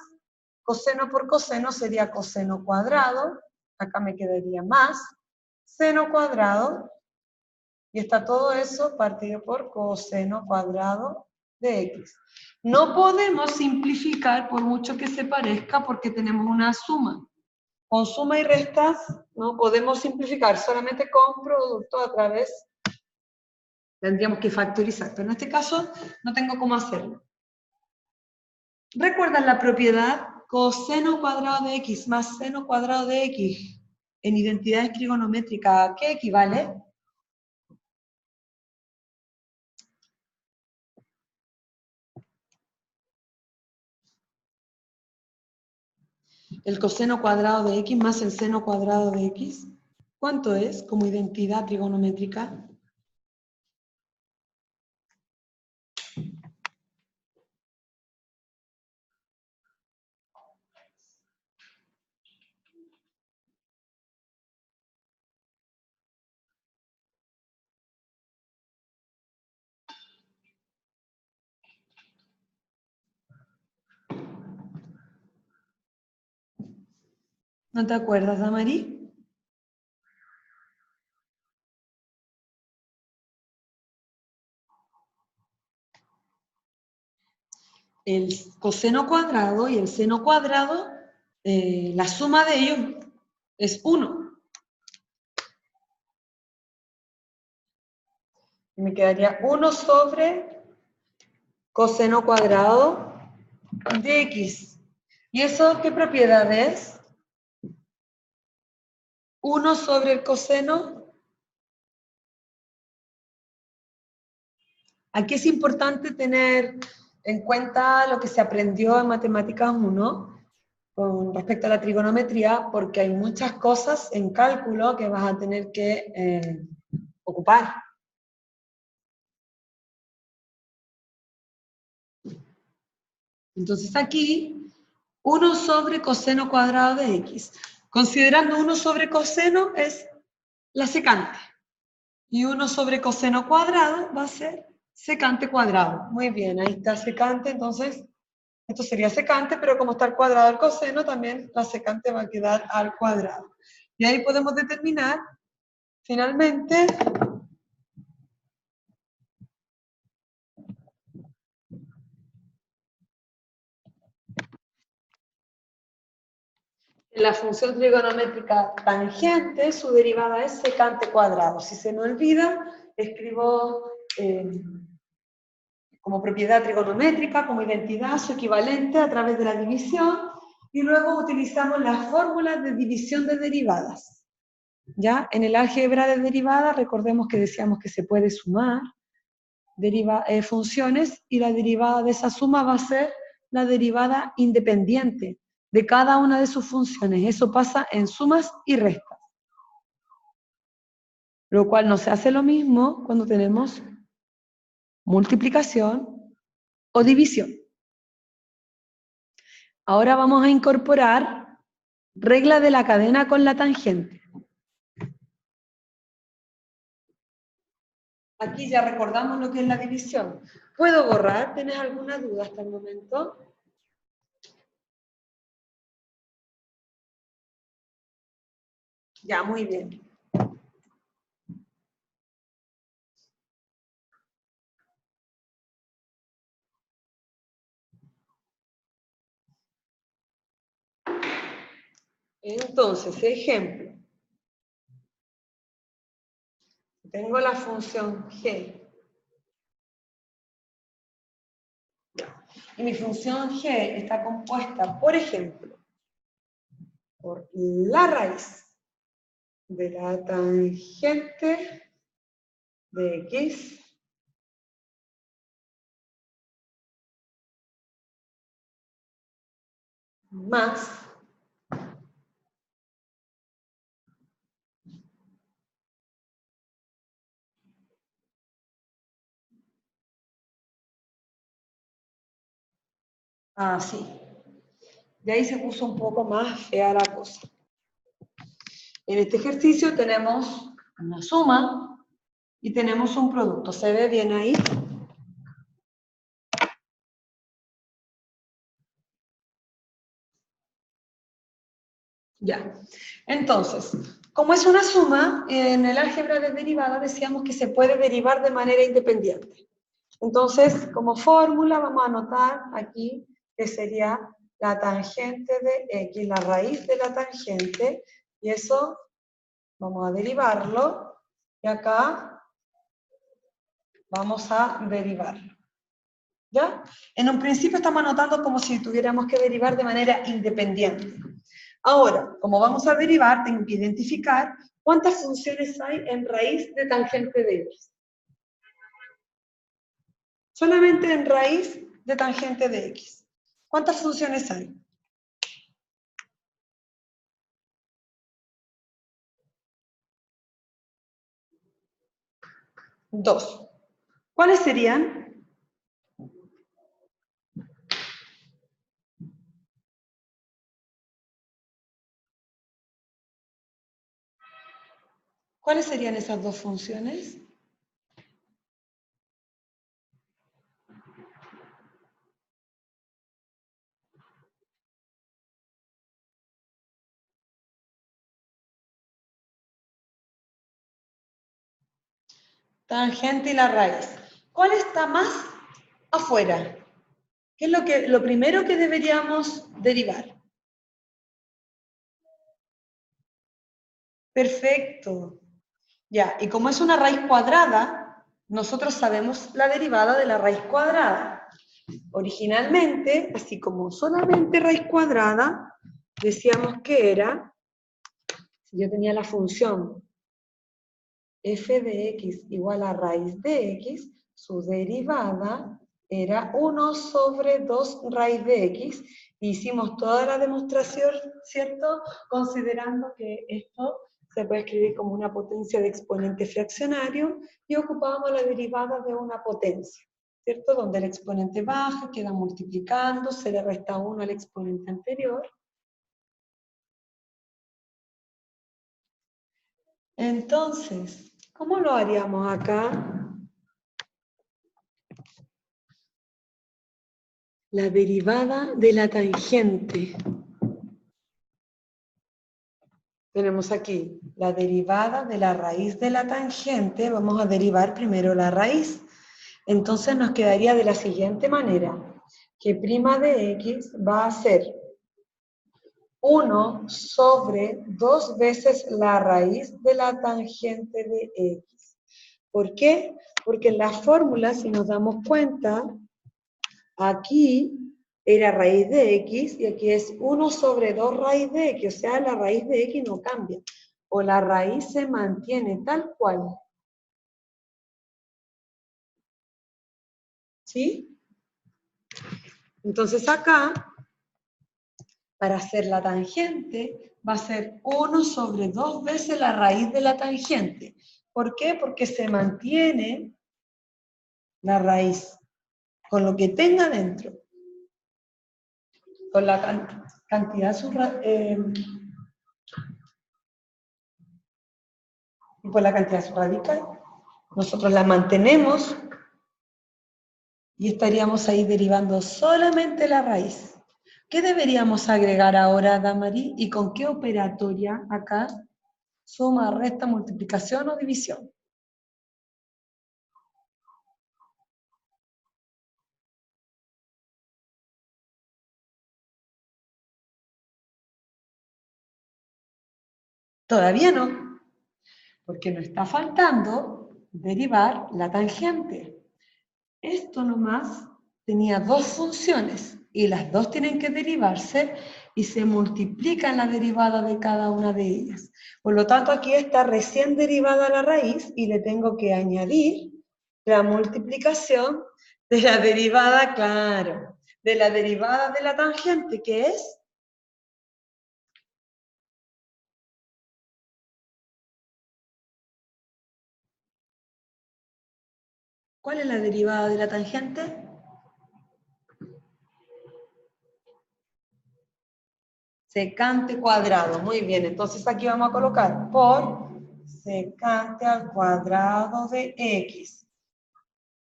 Coseno por coseno sería coseno cuadrado. Acá me quedaría más. Seno cuadrado. Y está todo eso partido por coseno cuadrado de x. No podemos simplificar por mucho que se parezca porque tenemos una suma. Con suma y restas no podemos simplificar, solamente con producto a través. Tendríamos que factorizar, pero en este caso no tengo cómo hacerlo. ¿Recuerdan la propiedad coseno cuadrado de x más seno cuadrado de x en identidades trigonométricas, ¿a qué equivale? El coseno cuadrado de x más el seno cuadrado de x, ¿cuánto es como identidad trigonométrica? ¿No te acuerdas, Damarí? El coseno cuadrado y el seno cuadrado, la suma de ellos es 1. Y me quedaría 1 sobre coseno cuadrado de x. ¿Y eso qué propiedad es? 1 sobre el coseno. Aquí es importante tener en cuenta lo que se aprendió en Matemáticas 1 con respecto a la trigonometría, porque hay muchas cosas en cálculo que vas a tener que ocupar. Entonces aquí, 1 sobre coseno cuadrado de x. Considerando 1 sobre coseno es la secante. Y 1 sobre coseno cuadrado va a ser secante cuadrado. Muy bien, ahí está secante, entonces esto sería secante, pero como está al cuadrado del coseno, también la secante va a quedar al cuadrado. Y ahí podemos determinar, finalmente, la función trigonométrica tangente, su derivada es secante cuadrado. Si se me olvida, escribo como propiedad trigonométrica, como identidad, su equivalente a través de la división, y luego utilizamos las fórmulas de división de derivadas. ¿Ya? En el álgebra de derivadas, recordemos que decíamos que se puede sumar funciones, y la derivada de esa suma va a ser la derivada independiente de cada una de sus funciones. Eso pasa en sumas y restas. Lo cual no se hace lo mismo cuando tenemos multiplicación o división. Ahora vamos a incorporar regla de la cadena con la tangente. Aquí ya recordamos lo que es la división. ¿Puedo borrar? ¿Tienes alguna duda hasta el momento? Ya, muy bien. Entonces, ejemplo. Tengo la función g. Y mi función g está compuesta, por ejemplo, por la raíz de la tangente de x más así. De ahí se puso un poco más fea la cosa. En este ejercicio tenemos una suma y tenemos un producto. ¿Se ve bien ahí? Ya. Entonces, como es una suma, en el álgebra de derivada decíamos que se puede derivar de manera independiente. Entonces, como fórmula vamos a anotar aquí que sería la tangente de x, la raíz de la tangente, y eso vamos a derivarlo, y acá vamos a derivarlo. ¿Ya? En un principio estamos anotando como si tuviéramos que derivar de manera independiente. Ahora, como vamos a derivar, tengo que identificar cuántas funciones hay en raíz de tangente de x. Solamente en raíz de tangente de x. ¿Cuántas funciones hay? 2. ¿Cuáles serían? ¿Cuáles serían esas dos funciones? Tangente y la raíz. ¿Cuál está más afuera? ¿Qué es lo primero que deberíamos derivar? Perfecto. Ya, y como es una raíz cuadrada, nosotros sabemos la derivada de la raíz cuadrada. Originalmente, así como solamente raíz cuadrada, decíamos que era, si yo tenía la función f de x igual a raíz de x, su derivada era 1 sobre 2 raíz de x. Hicimos toda la demostración, ¿cierto? Considerando que esto se puede escribir como una potencia de exponente fraccionario y ocupábamos la derivada de una potencia, ¿cierto? Donde el exponente baja, queda multiplicando, se le resta 1 al exponente anterior. Entonces, ¿cómo lo haríamos acá? La derivada de la tangente. Tenemos aquí la derivada de la raíz de la tangente. Vamos a derivar primero la raíz. Entonces nos quedaría de la siguiente manera, que prima de x va a ser 1 sobre 2 veces la raíz de la tangente de x. ¿Por qué? Porque en la fórmula, si nos damos cuenta, aquí era raíz de x y aquí es 1 sobre 2 raíz de x, o sea, la raíz de x no cambia. O la raíz se mantiene tal cual. ¿Sí? Entonces acá, para hacer la tangente, va a ser 1 sobre 2 veces la raíz de la tangente. ¿Por qué? Porque se mantiene la raíz con lo que tenga dentro. Con la cantidad y por la cantidad subradical. Nosotros la mantenemos y estaríamos ahí derivando solamente la raíz. ¿Qué deberíamos agregar ahora, Damari? ¿Y con qué operatoria acá? Suma, resta, multiplicación o división. Todavía no, porque nos está faltando derivar la tangente. Esto nomás tenía dos funciones y las dos tienen que derivarse y se multiplican la derivada de cada una de ellas. Por lo tanto, aquí está recién derivada la raíz y le tengo que añadir la multiplicación de la derivada, claro, de la derivada de la tangente, que es ¿cuál es la derivada de la tangente? Secante cuadrado, muy bien. Entonces aquí vamos a colocar por secante al cuadrado de x.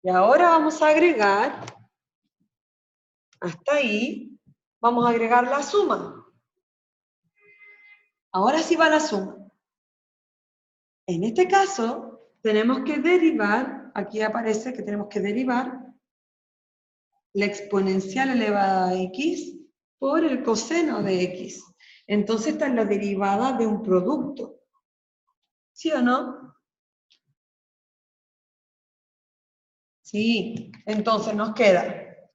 Y ahora vamos a agregar, hasta ahí, vamos a agregar la suma. Ahora sí va la suma. En este caso, tenemos que derivar, aquí aparece que tenemos que derivar la exponencial elevada a x por el coseno de x. Entonces esta es la derivada de un producto. ¿Sí o no? Sí, entonces nos queda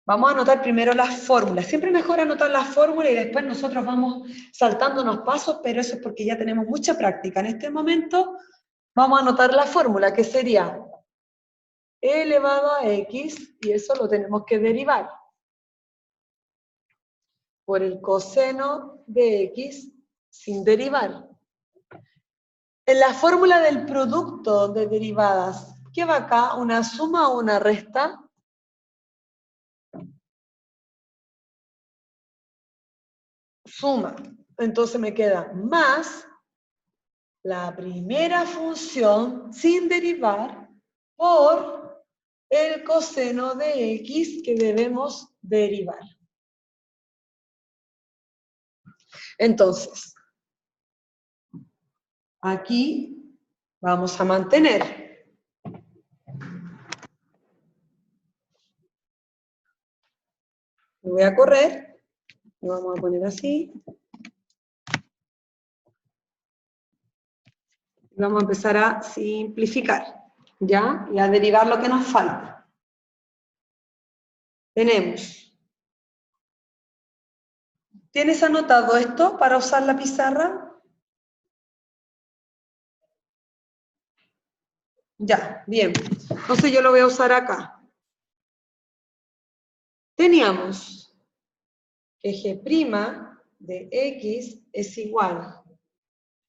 Vamos a anotar primero las fórmulas. Siempre mejor anotar las fórmulas y después nosotros vamos saltando unos pasos, pero eso es porque ya tenemos mucha práctica. En este momento vamos a anotar la fórmula, que sería e elevado a x, y eso lo tenemos que derivar por el coseno de x sin derivar. En la fórmula del producto de derivadas, ¿qué va acá? ¿Una suma o una resta? Suma. Entonces me queda más la primera función sin derivar por el coseno de x que debemos derivar. Entonces, aquí vamos a mantener. Lo voy a correr, lo vamos a poner así. Vamos a empezar a simplificar, ¿ya? Y a derivar lo que nos falta. Tenemos. ¿Tienes anotado esto para usar la pizarra? Ya, bien. Entonces yo lo voy a usar acá. Teníamos que g' de x es igual.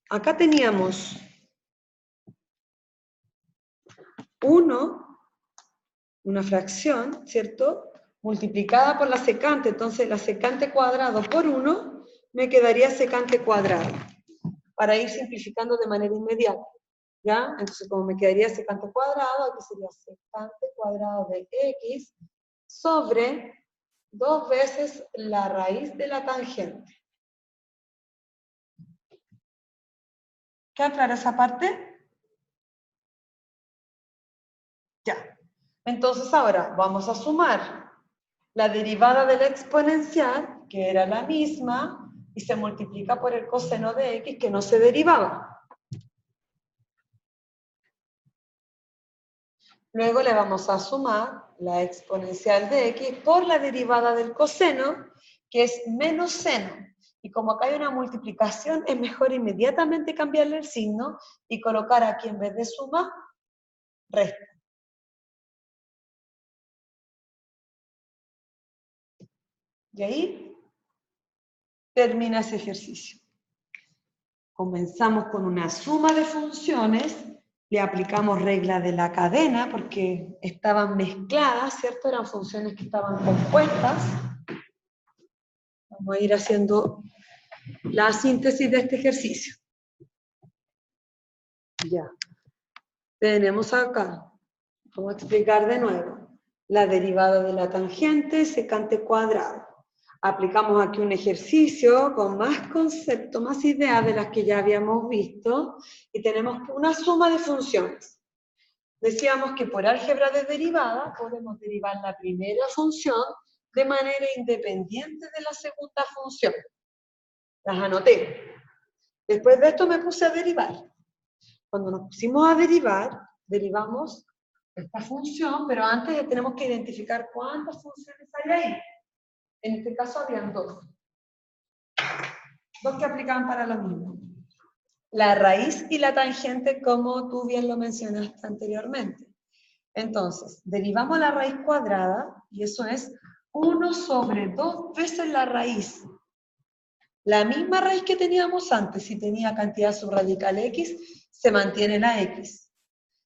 Acá teníamos 1, una fracción, ¿cierto? Multiplicada por la secante, entonces la secante cuadrado por 1 me quedaría secante cuadrado, para ir simplificando de manera inmediata, ¿ya? Entonces como me quedaría secante cuadrado, aquí sería secante cuadrado de x sobre 2 veces la raíz de la tangente. ¿Queda clara esa parte? Ya. Entonces ahora vamos a sumar la derivada de la exponencial, que era la misma, y se multiplica por el coseno de x, que no se derivaba. Luego le vamos a sumar la exponencial de x por la derivada del coseno, que es menos seno. Y como acá hay una multiplicación, es mejor inmediatamente cambiarle el signo y colocar aquí en vez de suma, resta. Y ahí termina ese ejercicio. Comenzamos con una suma de funciones, le aplicamos regla de la cadena porque estaban mezcladas, ¿cierto? Eran funciones que estaban compuestas. Vamos a ir haciendo la síntesis de este ejercicio. Ya. Tenemos acá, vamos a explicar de nuevo, la derivada de la tangente, secante cuadrado. Aplicamos aquí un ejercicio con más conceptos, más ideas de las que ya habíamos visto, y tenemos una suma de funciones. Decíamos que por álgebra de derivada podemos derivar la primera función de manera independiente de la segunda función. Las anoté. Después de esto me puse a derivar. Cuando nos pusimos a derivar, derivamos esta función, pero antes tenemos que identificar cuántas funciones hay ahí. En este caso habían 2. 2 que aplicaban para lo mismo. La raíz y la tangente, como tú bien lo mencionaste anteriormente. Entonces, derivamos la raíz cuadrada, y eso es 1 sobre 2 veces la raíz. La misma raíz que teníamos antes, si tenía cantidad subradical x, se mantiene la x.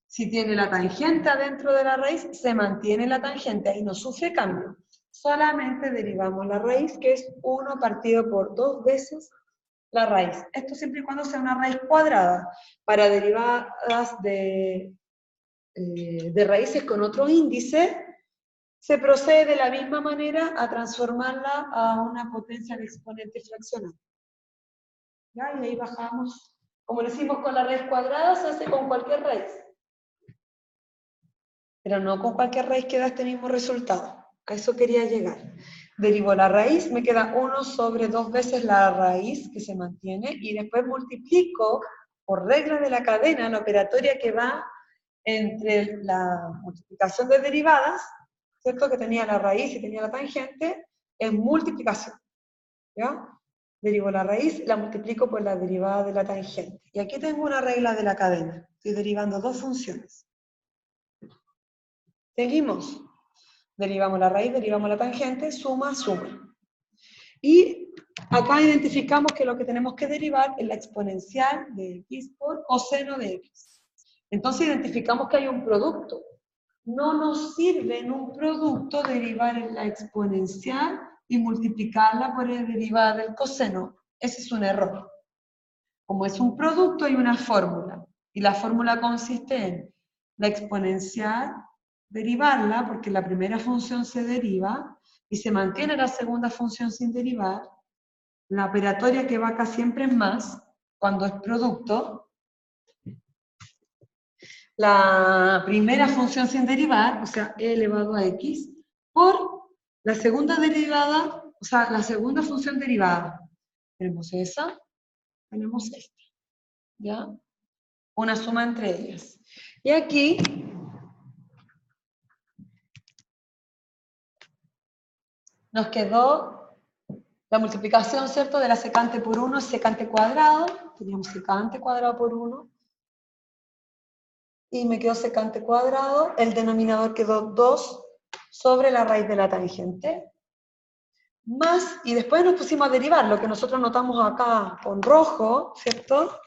Si tiene la tangente adentro de la raíz, se mantiene la tangente, ahí no sufre cambio. Solamente derivamos la raíz, que es 1 partido por 2 veces la raíz. Esto siempre y cuando sea una raíz cuadrada. Para derivadas de raíces con otro índice, se procede de la misma manera a transformarla a una potencia de exponente fraccional. ¿Ya? Y ahí bajamos, como lo hicimos con la raíz cuadrada, se hace con cualquier raíz. Pero no con cualquier raíz que da este mismo resultado. A eso quería llegar. Derivo la raíz, me queda 1 sobre 2 veces la raíz, que se mantiene, y después multiplico por regla de la cadena, la operatoria que va entre la multiplicación de derivadas, ¿cierto? Que tenía la raíz y tenía la tangente, es multiplicación, ¿ya? Derivo la raíz, la multiplico por la derivada de la tangente. Y aquí tengo una regla de la cadena. Estoy derivando dos funciones. Seguimos. Derivamos la raíz, derivamos la tangente, suma, suma. Y acá identificamos que lo que tenemos que derivar es la exponencial de x por coseno de x. Entonces identificamos que hay un producto. No nos sirve en un producto derivar la exponencial y multiplicarla por la derivada del coseno. Ese es un error. Como es un producto, hay una fórmula. Y la fórmula consiste en la exponencial, derivarla, porque la primera función se deriva, y se mantiene la segunda función sin derivar. La operatoria que va acá siempre es más, cuando es producto. La primera función sin derivar, o sea, e elevado a x, por la segunda derivada, o sea, la segunda función derivada. Tenemos esa, tenemos esta, ¿ya? Una suma entre ellas. Y aquí nos quedó la multiplicación, ¿cierto? De la secante por 1 es secante cuadrado. Teníamos secante cuadrado por 1. Y me quedó secante cuadrado. El denominador quedó 2 sobre la raíz de la tangente. Más, y después nos pusimos a derivar, lo que nosotros notamos acá con rojo, ¿cierto?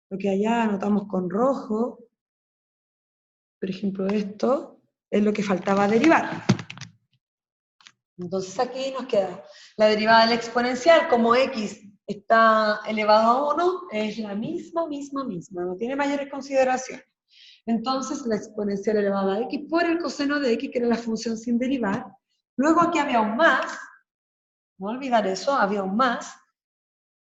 Lo que allá anotamos con rojo, por ejemplo esto, es lo que faltaba derivar. Entonces aquí nos queda la derivada de la exponencial, como x está elevado a 1, es la misma, no tiene mayores consideraciones. Entonces la exponencial elevada a x por el coseno de x, que era la función sin derivar. Luego aquí había un más, no olvidar eso, había un más.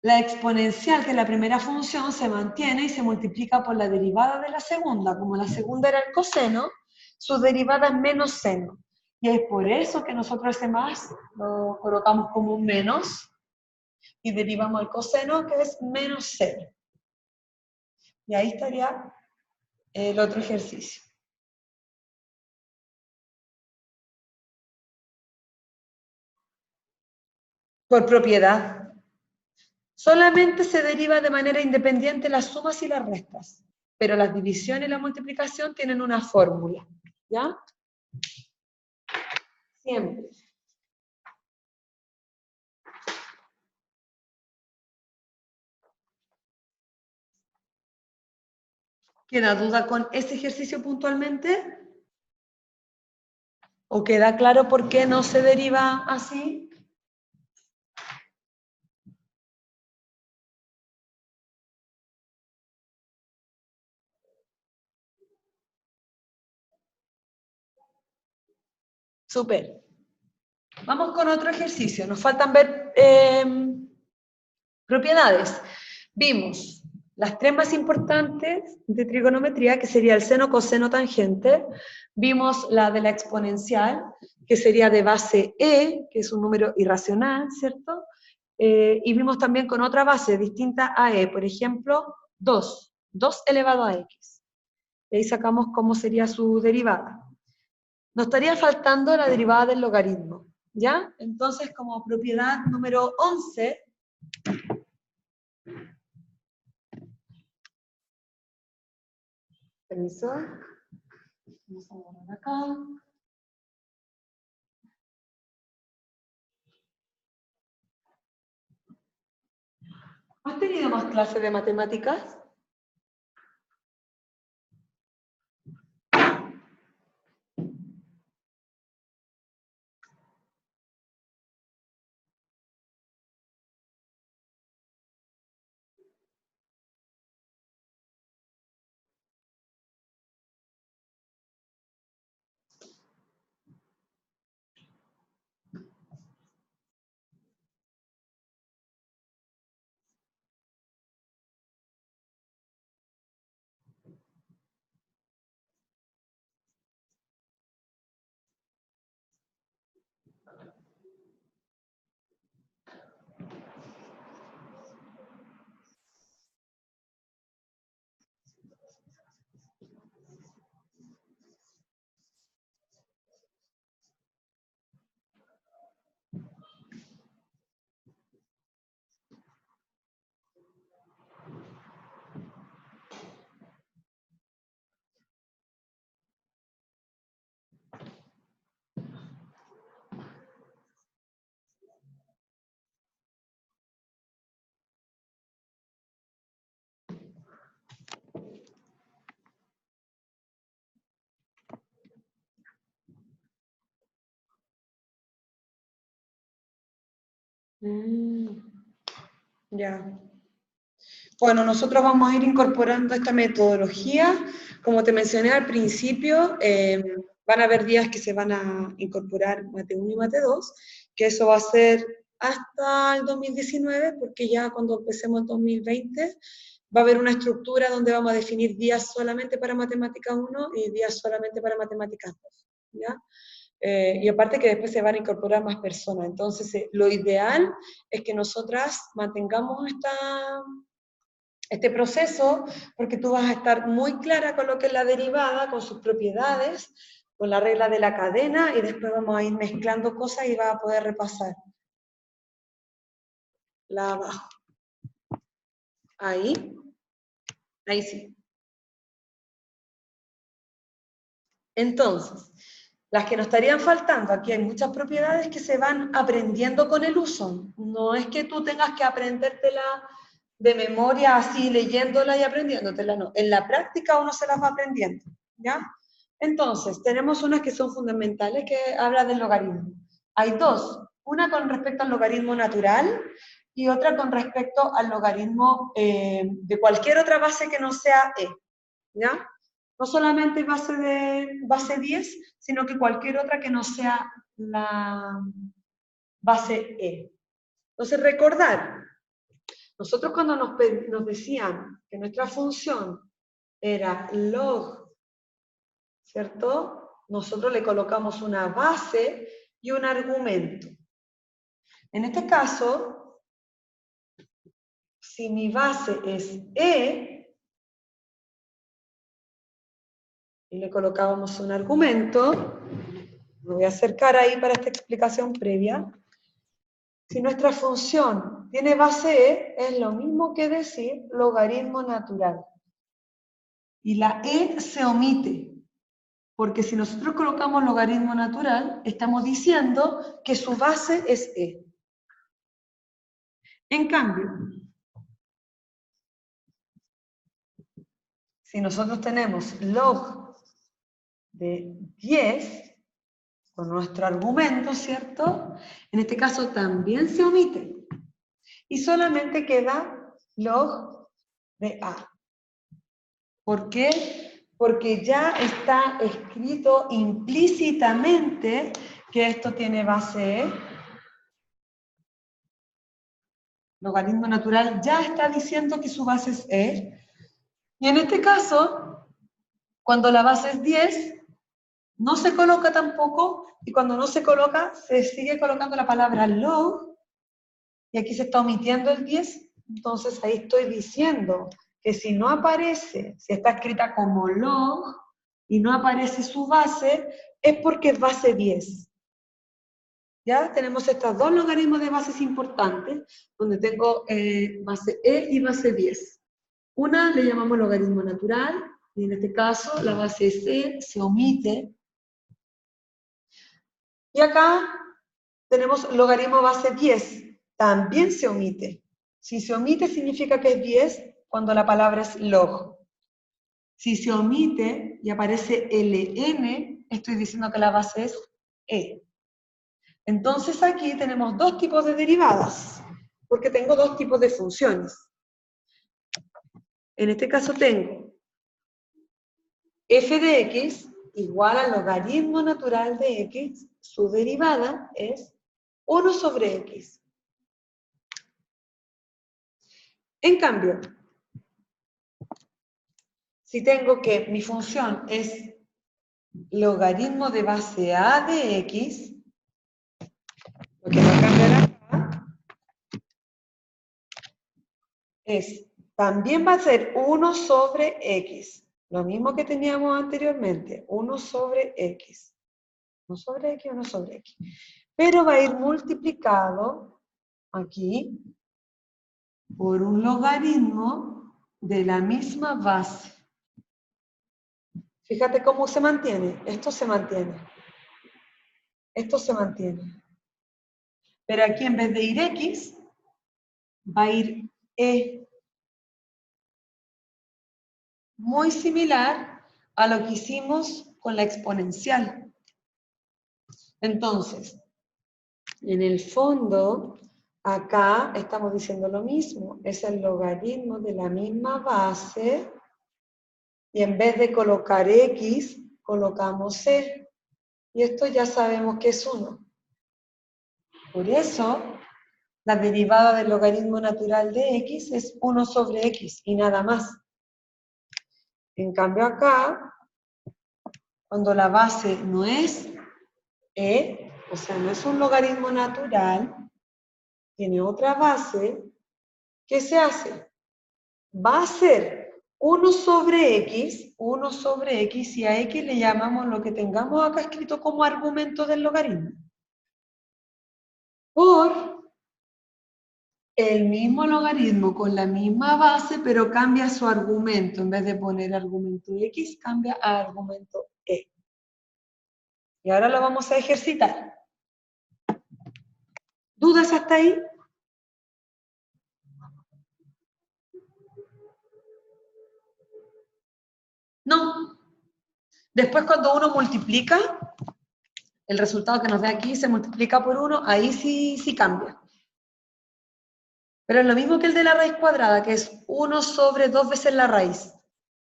La exponencial de la primera función se mantiene y se multiplica por la derivada de la segunda. Como la segunda era el coseno, su derivada es menos seno. Y es por eso que nosotros ese más lo colocamos como un menos y derivamos el coseno, que es menos seno. Y ahí estaría el otro ejercicio. Por propiedad. Solamente se deriva de manera independiente las sumas y las restas, pero las divisiones y la multiplicación tienen una fórmula, ¿ya? Siempre. ¿Queda duda con este ejercicio puntualmente? ¿O queda claro por qué no se deriva así? Súper. Vamos con otro ejercicio. Nos faltan ver propiedades. Vimos las tres más importantes de trigonometría, que sería el seno, coseno, tangente. Vimos la de la exponencial, que sería de base e, que es un número irracional, ¿cierto? Y vimos también con otra base distinta a e, por ejemplo, 2 elevado a x. Y ahí sacamos cómo sería su derivada. Nos estaría faltando la derivada del logaritmo, ¿ya? Entonces, como propiedad número 11, permiso, vamos a borrar acá. ¿Has tenido más clases de matemáticas? Ya. Bueno, nosotros vamos a ir incorporando esta metodología. Como te mencioné al principio, van a haber días que se van a incorporar Mate 1 y Mate 2, que eso va a ser hasta el 2019, porque ya cuando empecemos el 2020 va a haber una estructura donde vamos a definir días solamente para Matemática 1 y días solamente para Matemáticas 2, ¿ya? Y aparte que después se van a incorporar más personas. Entonces, lo ideal es que nosotras mantengamos este proceso, porque tú vas a estar muy clara con lo que es la derivada, con sus propiedades, con la regla de la cadena, y después vamos a ir mezclando cosas y vas a poder repasar. La abajo. Ahí sí. Entonces, las que nos estarían faltando, aquí hay muchas propiedades que se van aprendiendo con el uso. No es que tú tengas que aprendértela de memoria así, leyéndola y aprendiéndotela, no. En la práctica uno se las va aprendiendo, ¿ya? Entonces, tenemos unas que son fundamentales, que habla del logaritmo. Hay dos, una con respecto al logaritmo natural y otra con respecto al logaritmo de cualquier otra base que no sea e, ¿ya? No solamente base 10, sino que cualquier otra que no sea la base e. Entonces, recordar, nosotros cuando nos decían que nuestra función era log, ¿cierto? Nosotros le colocamos una base y un argumento. En este caso, si mi base es e, y le colocábamos un argumento, me voy a acercar ahí para esta explicación previa. Si nuestra función tiene base e, es lo mismo que decir logaritmo natural. Y la e se omite, porque si nosotros colocamos logaritmo natural, estamos diciendo que su base es e. En cambio, si nosotros tenemos log de 10, con nuestro argumento, ¿cierto? En este caso también se omite. Y solamente queda log de a. ¿Por qué? Porque ya está escrito implícitamente que esto tiene base e. Logaritmo natural ya está diciendo que su base es e. Y en este caso, cuando la base es 10, no se coloca tampoco, y cuando no se coloca, se sigue colocando la palabra log, y aquí se está omitiendo el 10, entonces ahí estoy diciendo que si no aparece, si está escrita como log, y no aparece su base, es porque es base 10. ¿Ya? Tenemos estos dos logaritmos de bases importantes, donde tengo base e y base 10. Una le llamamos logaritmo natural, y en este caso la base e se omite. Y acá tenemos logaritmo base 10, también se omite. Si se omite significa que es 10 cuando la palabra es log. Si se omite y aparece ln, estoy diciendo que la base es e. Entonces aquí tenemos dos tipos de derivadas, porque tengo dos tipos de funciones. En este caso tengo f de x igual al logaritmo natural de x, su derivada es 1 sobre x. En cambio, si tengo que mi función es logaritmo de base a de x, lo que va a cambiar acá es, también va a ser 1 sobre x, lo mismo que teníamos anteriormente, 1 sobre x. 1 sobre x, 1 sobre x. Pero va a ir multiplicado aquí por un logaritmo de la misma base. Fíjate cómo se mantiene. Esto se mantiene. Esto se mantiene. Pero aquí en vez de ir x, va a ir e. Muy similar a lo que hicimos con la exponencial. Entonces, en el fondo, Acá estamos diciendo lo mismo, es el logaritmo de la misma base y en vez de colocar x, colocamos c. Y esto ya sabemos que es 1. Por eso, la derivada del logaritmo natural de x es 1 sobre x y nada más. En cambio acá, cuando la base no es e, o sea, no es un logaritmo natural, tiene otra base, ¿qué se hace? Va a ser 1 sobre x, y a x le llamamos lo que tengamos acá escrito como argumento del logaritmo. Por el mismo logaritmo con la misma base, pero cambia su argumento. En vez de poner argumento x, cambia a argumento e. Y ahora lo vamos a ejercitar. ¿Dudas hasta ahí? No. Después cuando uno multiplica, el resultado que nos da aquí se multiplica por 1, ahí sí cambia. Pero es lo mismo que el de la raíz cuadrada, que es 1 sobre 2 veces la raíz.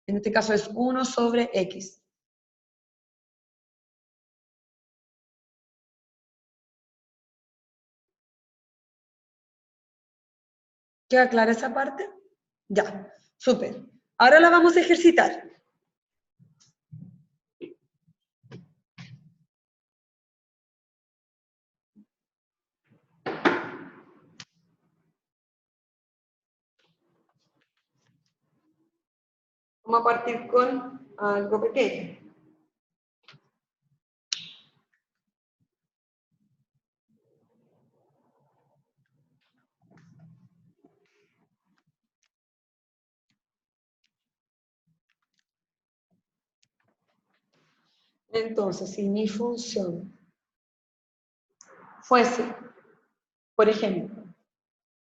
En este caso es 1 sobre x. ¿Queda clara esa parte? Ya, súper. Ahora la vamos a ejercitar. Vamos a partir con algo pequeño. Entonces, si mi función fuese, por ejemplo,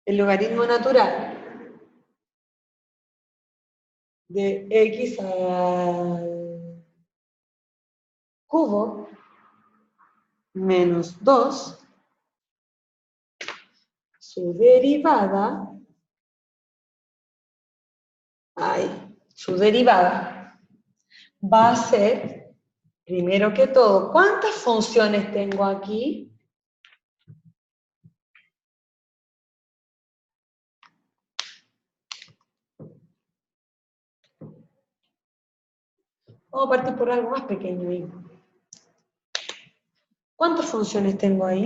el logaritmo natural de x al cubo menos 2, su derivada va a ser, primero que todo, ¿cuántas funciones tengo aquí? Vamos a partir por algo más pequeño ahí. ¿Cuántas funciones tengo ahí?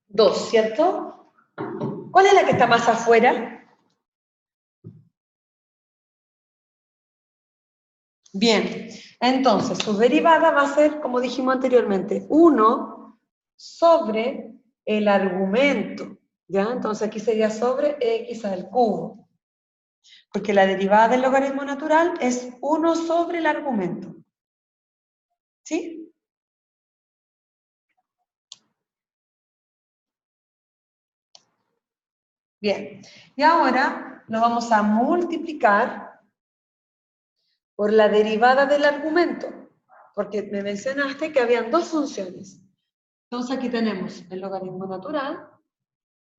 Dos, ¿cierto? ¿Cuál es la que está más afuera? Bien, entonces su derivada va a ser, como dijimos anteriormente, 1 sobre el argumento, ¿ya? Entonces aquí sería sobre x al cubo, porque la derivada del logaritmo natural es 1 sobre el argumento, ¿sí? Bien, y ahora lo vamos a multiplicar por la derivada del argumento, porque me mencionaste que habían dos funciones. Entonces aquí tenemos el logaritmo natural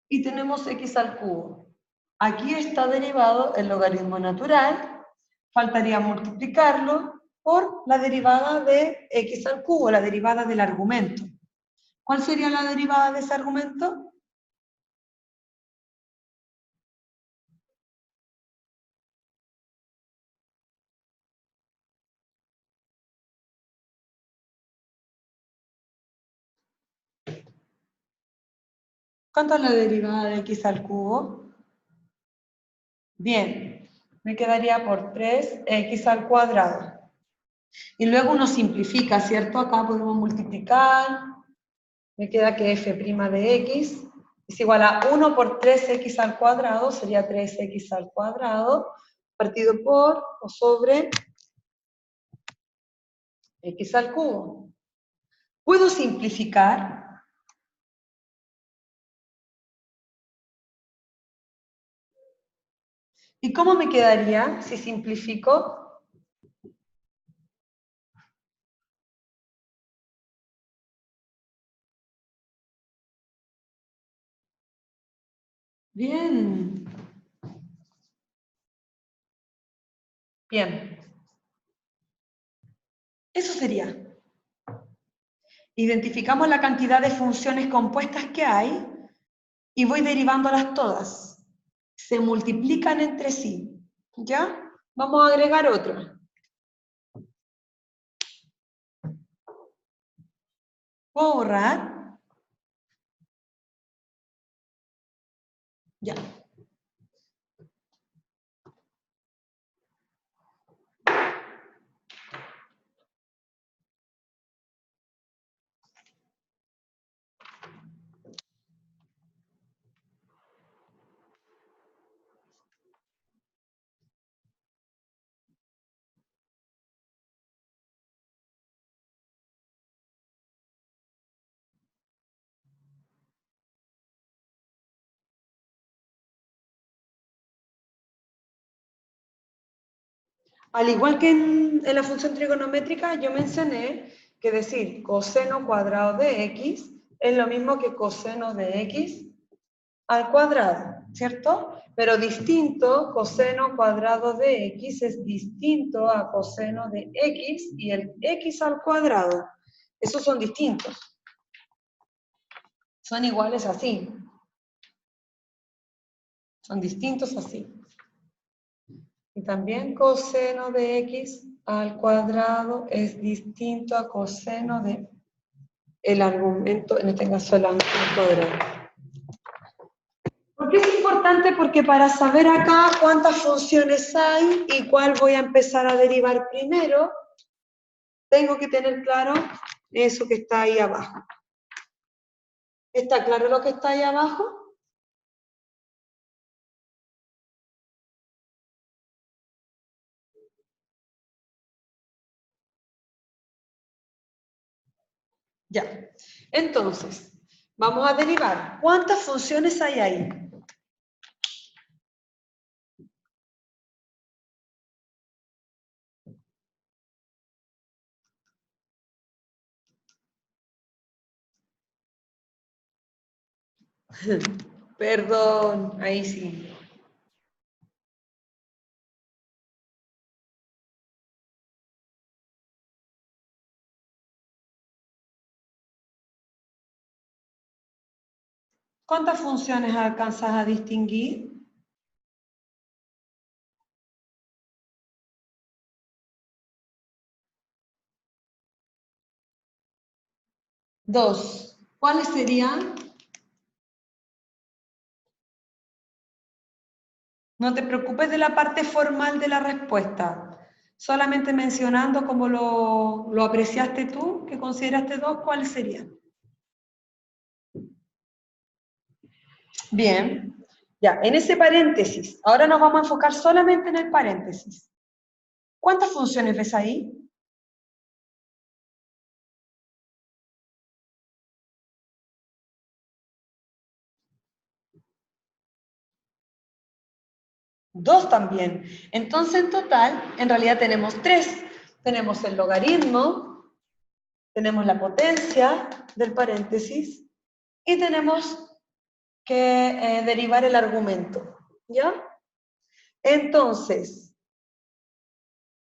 y tenemos x al cubo. Aquí está derivado el logaritmo natural, faltaría multiplicarlo por la derivada de x al cubo, la derivada del argumento. ¿Cuál sería la derivada de ese argumento? ¿Cuánto es la derivada de x al cubo? Bien, me quedaría por 3x al cuadrado. Y luego uno simplifica, ¿cierto? Acá podemos multiplicar. Me queda que f' de x es igual a 1 por 3x al cuadrado, sería 3x al cuadrado, partido por o sobre x al cubo. ¿Puedo simplificar? ¿Y cómo me quedaría si simplifico? Bien. Bien. Eso sería. Identificamos la cantidad de funciones compuestas que hay y voy derivándolas todas. Se multiplican entre sí. ¿Ya? Vamos a agregar otra. ¿Puedo borrar? Ya. Al igual que en la función trigonométrica, yo mencioné que decir coseno cuadrado de x es lo mismo que coseno de x al cuadrado, ¿cierto? Pero distinto, coseno cuadrado de x es distinto a coseno de x y el x al cuadrado. Esos son distintos. Son iguales así. Son distintos así. Y también coseno de x al cuadrado es distinto a coseno de el argumento, en este caso el ángulo cuadrado. ¿Por qué es importante? Porque para saber acá cuántas funciones hay y cuál voy a empezar a derivar primero, tengo que tener claro eso que está ahí abajo. ¿Está claro lo que está ahí abajo? Ya. Entonces, vamos a derivar. ¿Cuántas funciones hay ahí? Perdón, ahí sí. ¿Cuántas funciones alcanzas a distinguir? Dos. ¿Cuáles serían? No te preocupes de la parte formal de la respuesta. Solamente mencionando cómo lo apreciaste tú, que consideraste dos, ¿cuáles serían? Bien. Ya, en ese paréntesis, ahora nos vamos a enfocar solamente en el paréntesis. ¿Cuántas funciones ves ahí? Dos también. Entonces, en total, en realidad tenemos tres. Tenemos el logaritmo, tenemos la potencia del paréntesis y tenemos que derivar el argumento. ¿Ya? Entonces,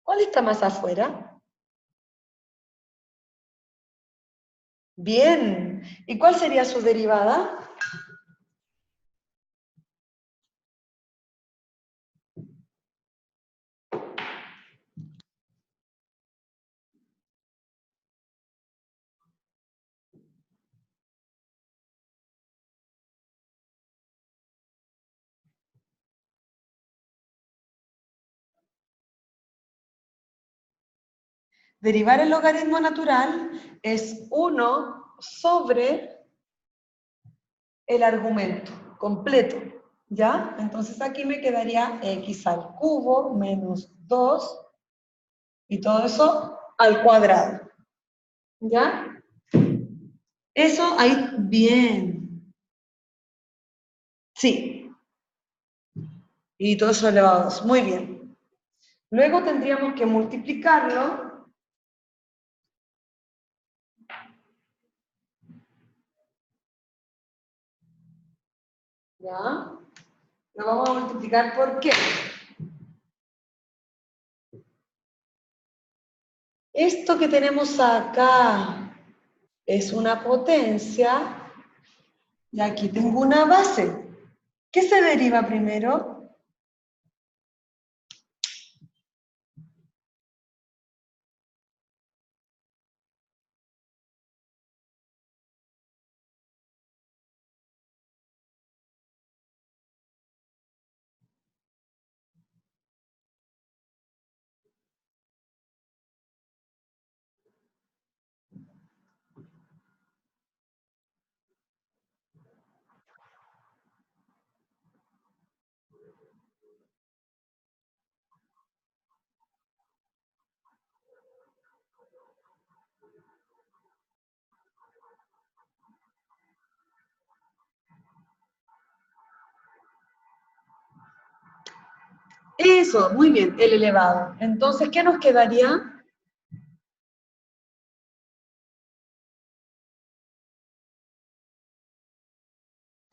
¿cuál está más afuera? Bien. ¿Y cuál sería su derivada? Derivar el logaritmo natural es 1 sobre el argumento completo, ¿ya? Entonces aquí me quedaría x al cubo menos 2 y todo eso al cuadrado, ¿ya? Eso ahí, bien. Sí. Y todo eso elevado a 2. Muy bien. Luego tendríamos que multiplicarlo. ¿Ya? Lo vamos a multiplicar ¿por qué? Esto que tenemos acá es una potencia y aquí tengo una base. ¿Qué se deriva primero? Eso, muy bien, el elevado. Entonces, ¿qué nos quedaría?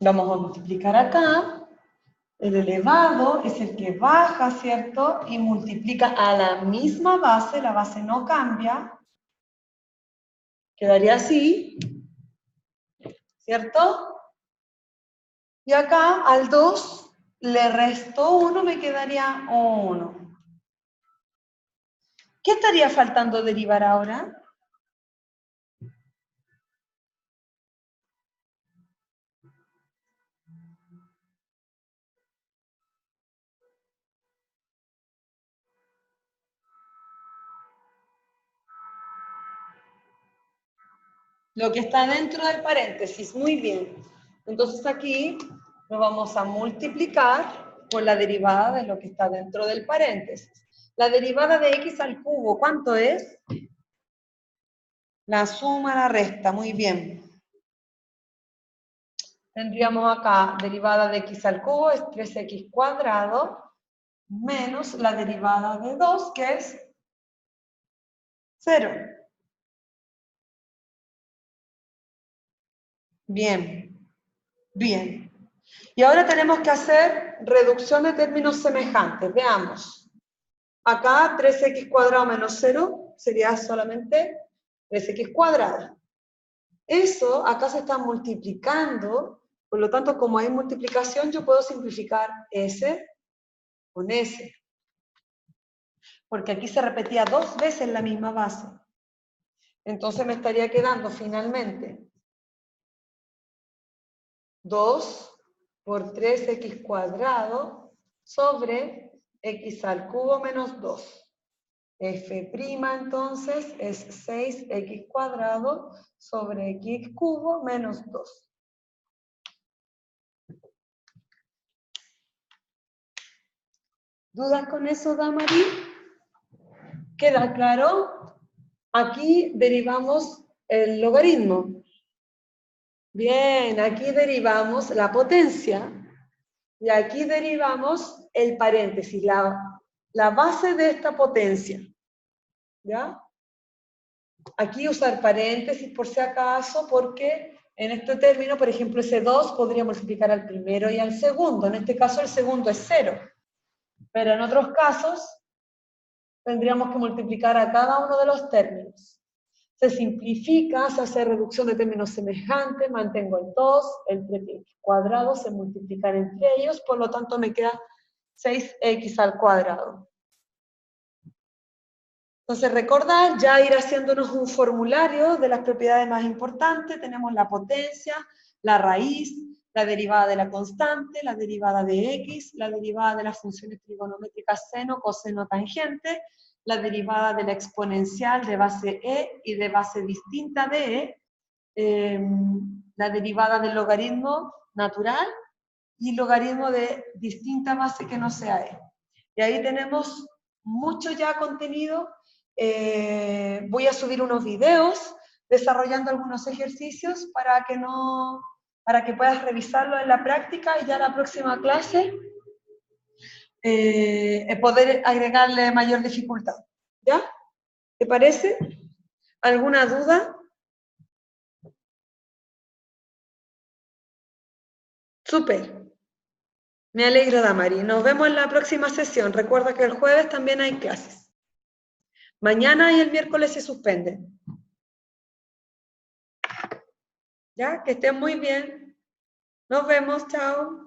Vamos a multiplicar acá. El elevado es el que baja, ¿cierto? Y multiplica a la misma base, la base no cambia. Quedaría así, ¿cierto? Y acá al 2 le resto 1, me quedaría 1. ¿Qué estaría faltando derivar ahora? Lo que está dentro del paréntesis, muy bien. Entonces aquí lo vamos a multiplicar por la derivada de lo que está dentro del paréntesis. La derivada de x al cubo, ¿cuánto es? La suma, la resta, muy bien. Tendríamos acá derivada de x al cubo es 3x cuadrado menos la derivada de 2, que es 0. Bien, bien. Y ahora tenemos que hacer reducción de términos semejantes. Veamos. Acá 3x cuadrado menos 0 sería solamente 3x cuadrado. Eso acá se está multiplicando, por lo tanto, como hay multiplicación, yo puedo simplificar S con S. Porque aquí se repetía 2 veces la misma base. Entonces me estaría quedando finalmente 2 por 3x cuadrado sobre x al cubo menos 2. F' entonces es 6x cuadrado sobre x cubo menos 2. ¿Dudas con eso, Damari? ¿Queda claro? Aquí derivamos el logaritmo. Bien, aquí derivamos la potencia y aquí derivamos el paréntesis, la base de esta potencia. ¿Ya? Aquí usar paréntesis por si acaso, porque en este término, por ejemplo, ese 2 podría multiplicar al primero y al segundo. En este caso el segundo es 0. Pero en otros casos tendríamos que multiplicar a cada uno de los términos. Se simplifica, se hace reducción de términos semejantes, mantengo el 2, el 3x cuadrado, se multiplican entre ellos, por lo tanto me queda 6x al cuadrado. Entonces recordar, ya ir haciéndonos un formulario de las propiedades más importantes. Tenemos la potencia, la raíz, la derivada de la constante, la derivada de x, la derivada de las funciones trigonométricas seno, coseno, tangente, la derivada de la exponencial de base e y de base distinta de e, la derivada del logaritmo natural y logaritmo de distinta base que no sea e. Y ahí tenemos mucho ya contenido. Voy a subir unos videos desarrollando algunos ejercicios para que puedas revisarlo en la práctica y ya la próxima clase poder agregarle mayor dificultad. ¿Ya? ¿Te parece? ¿Alguna duda? Súper. Me alegro, Damari. Nos vemos en la próxima sesión. Recuerda que el jueves también hay clases. Mañana y el miércoles se suspenden. ¿Ya? Que estén muy bien. Nos vemos. Chao.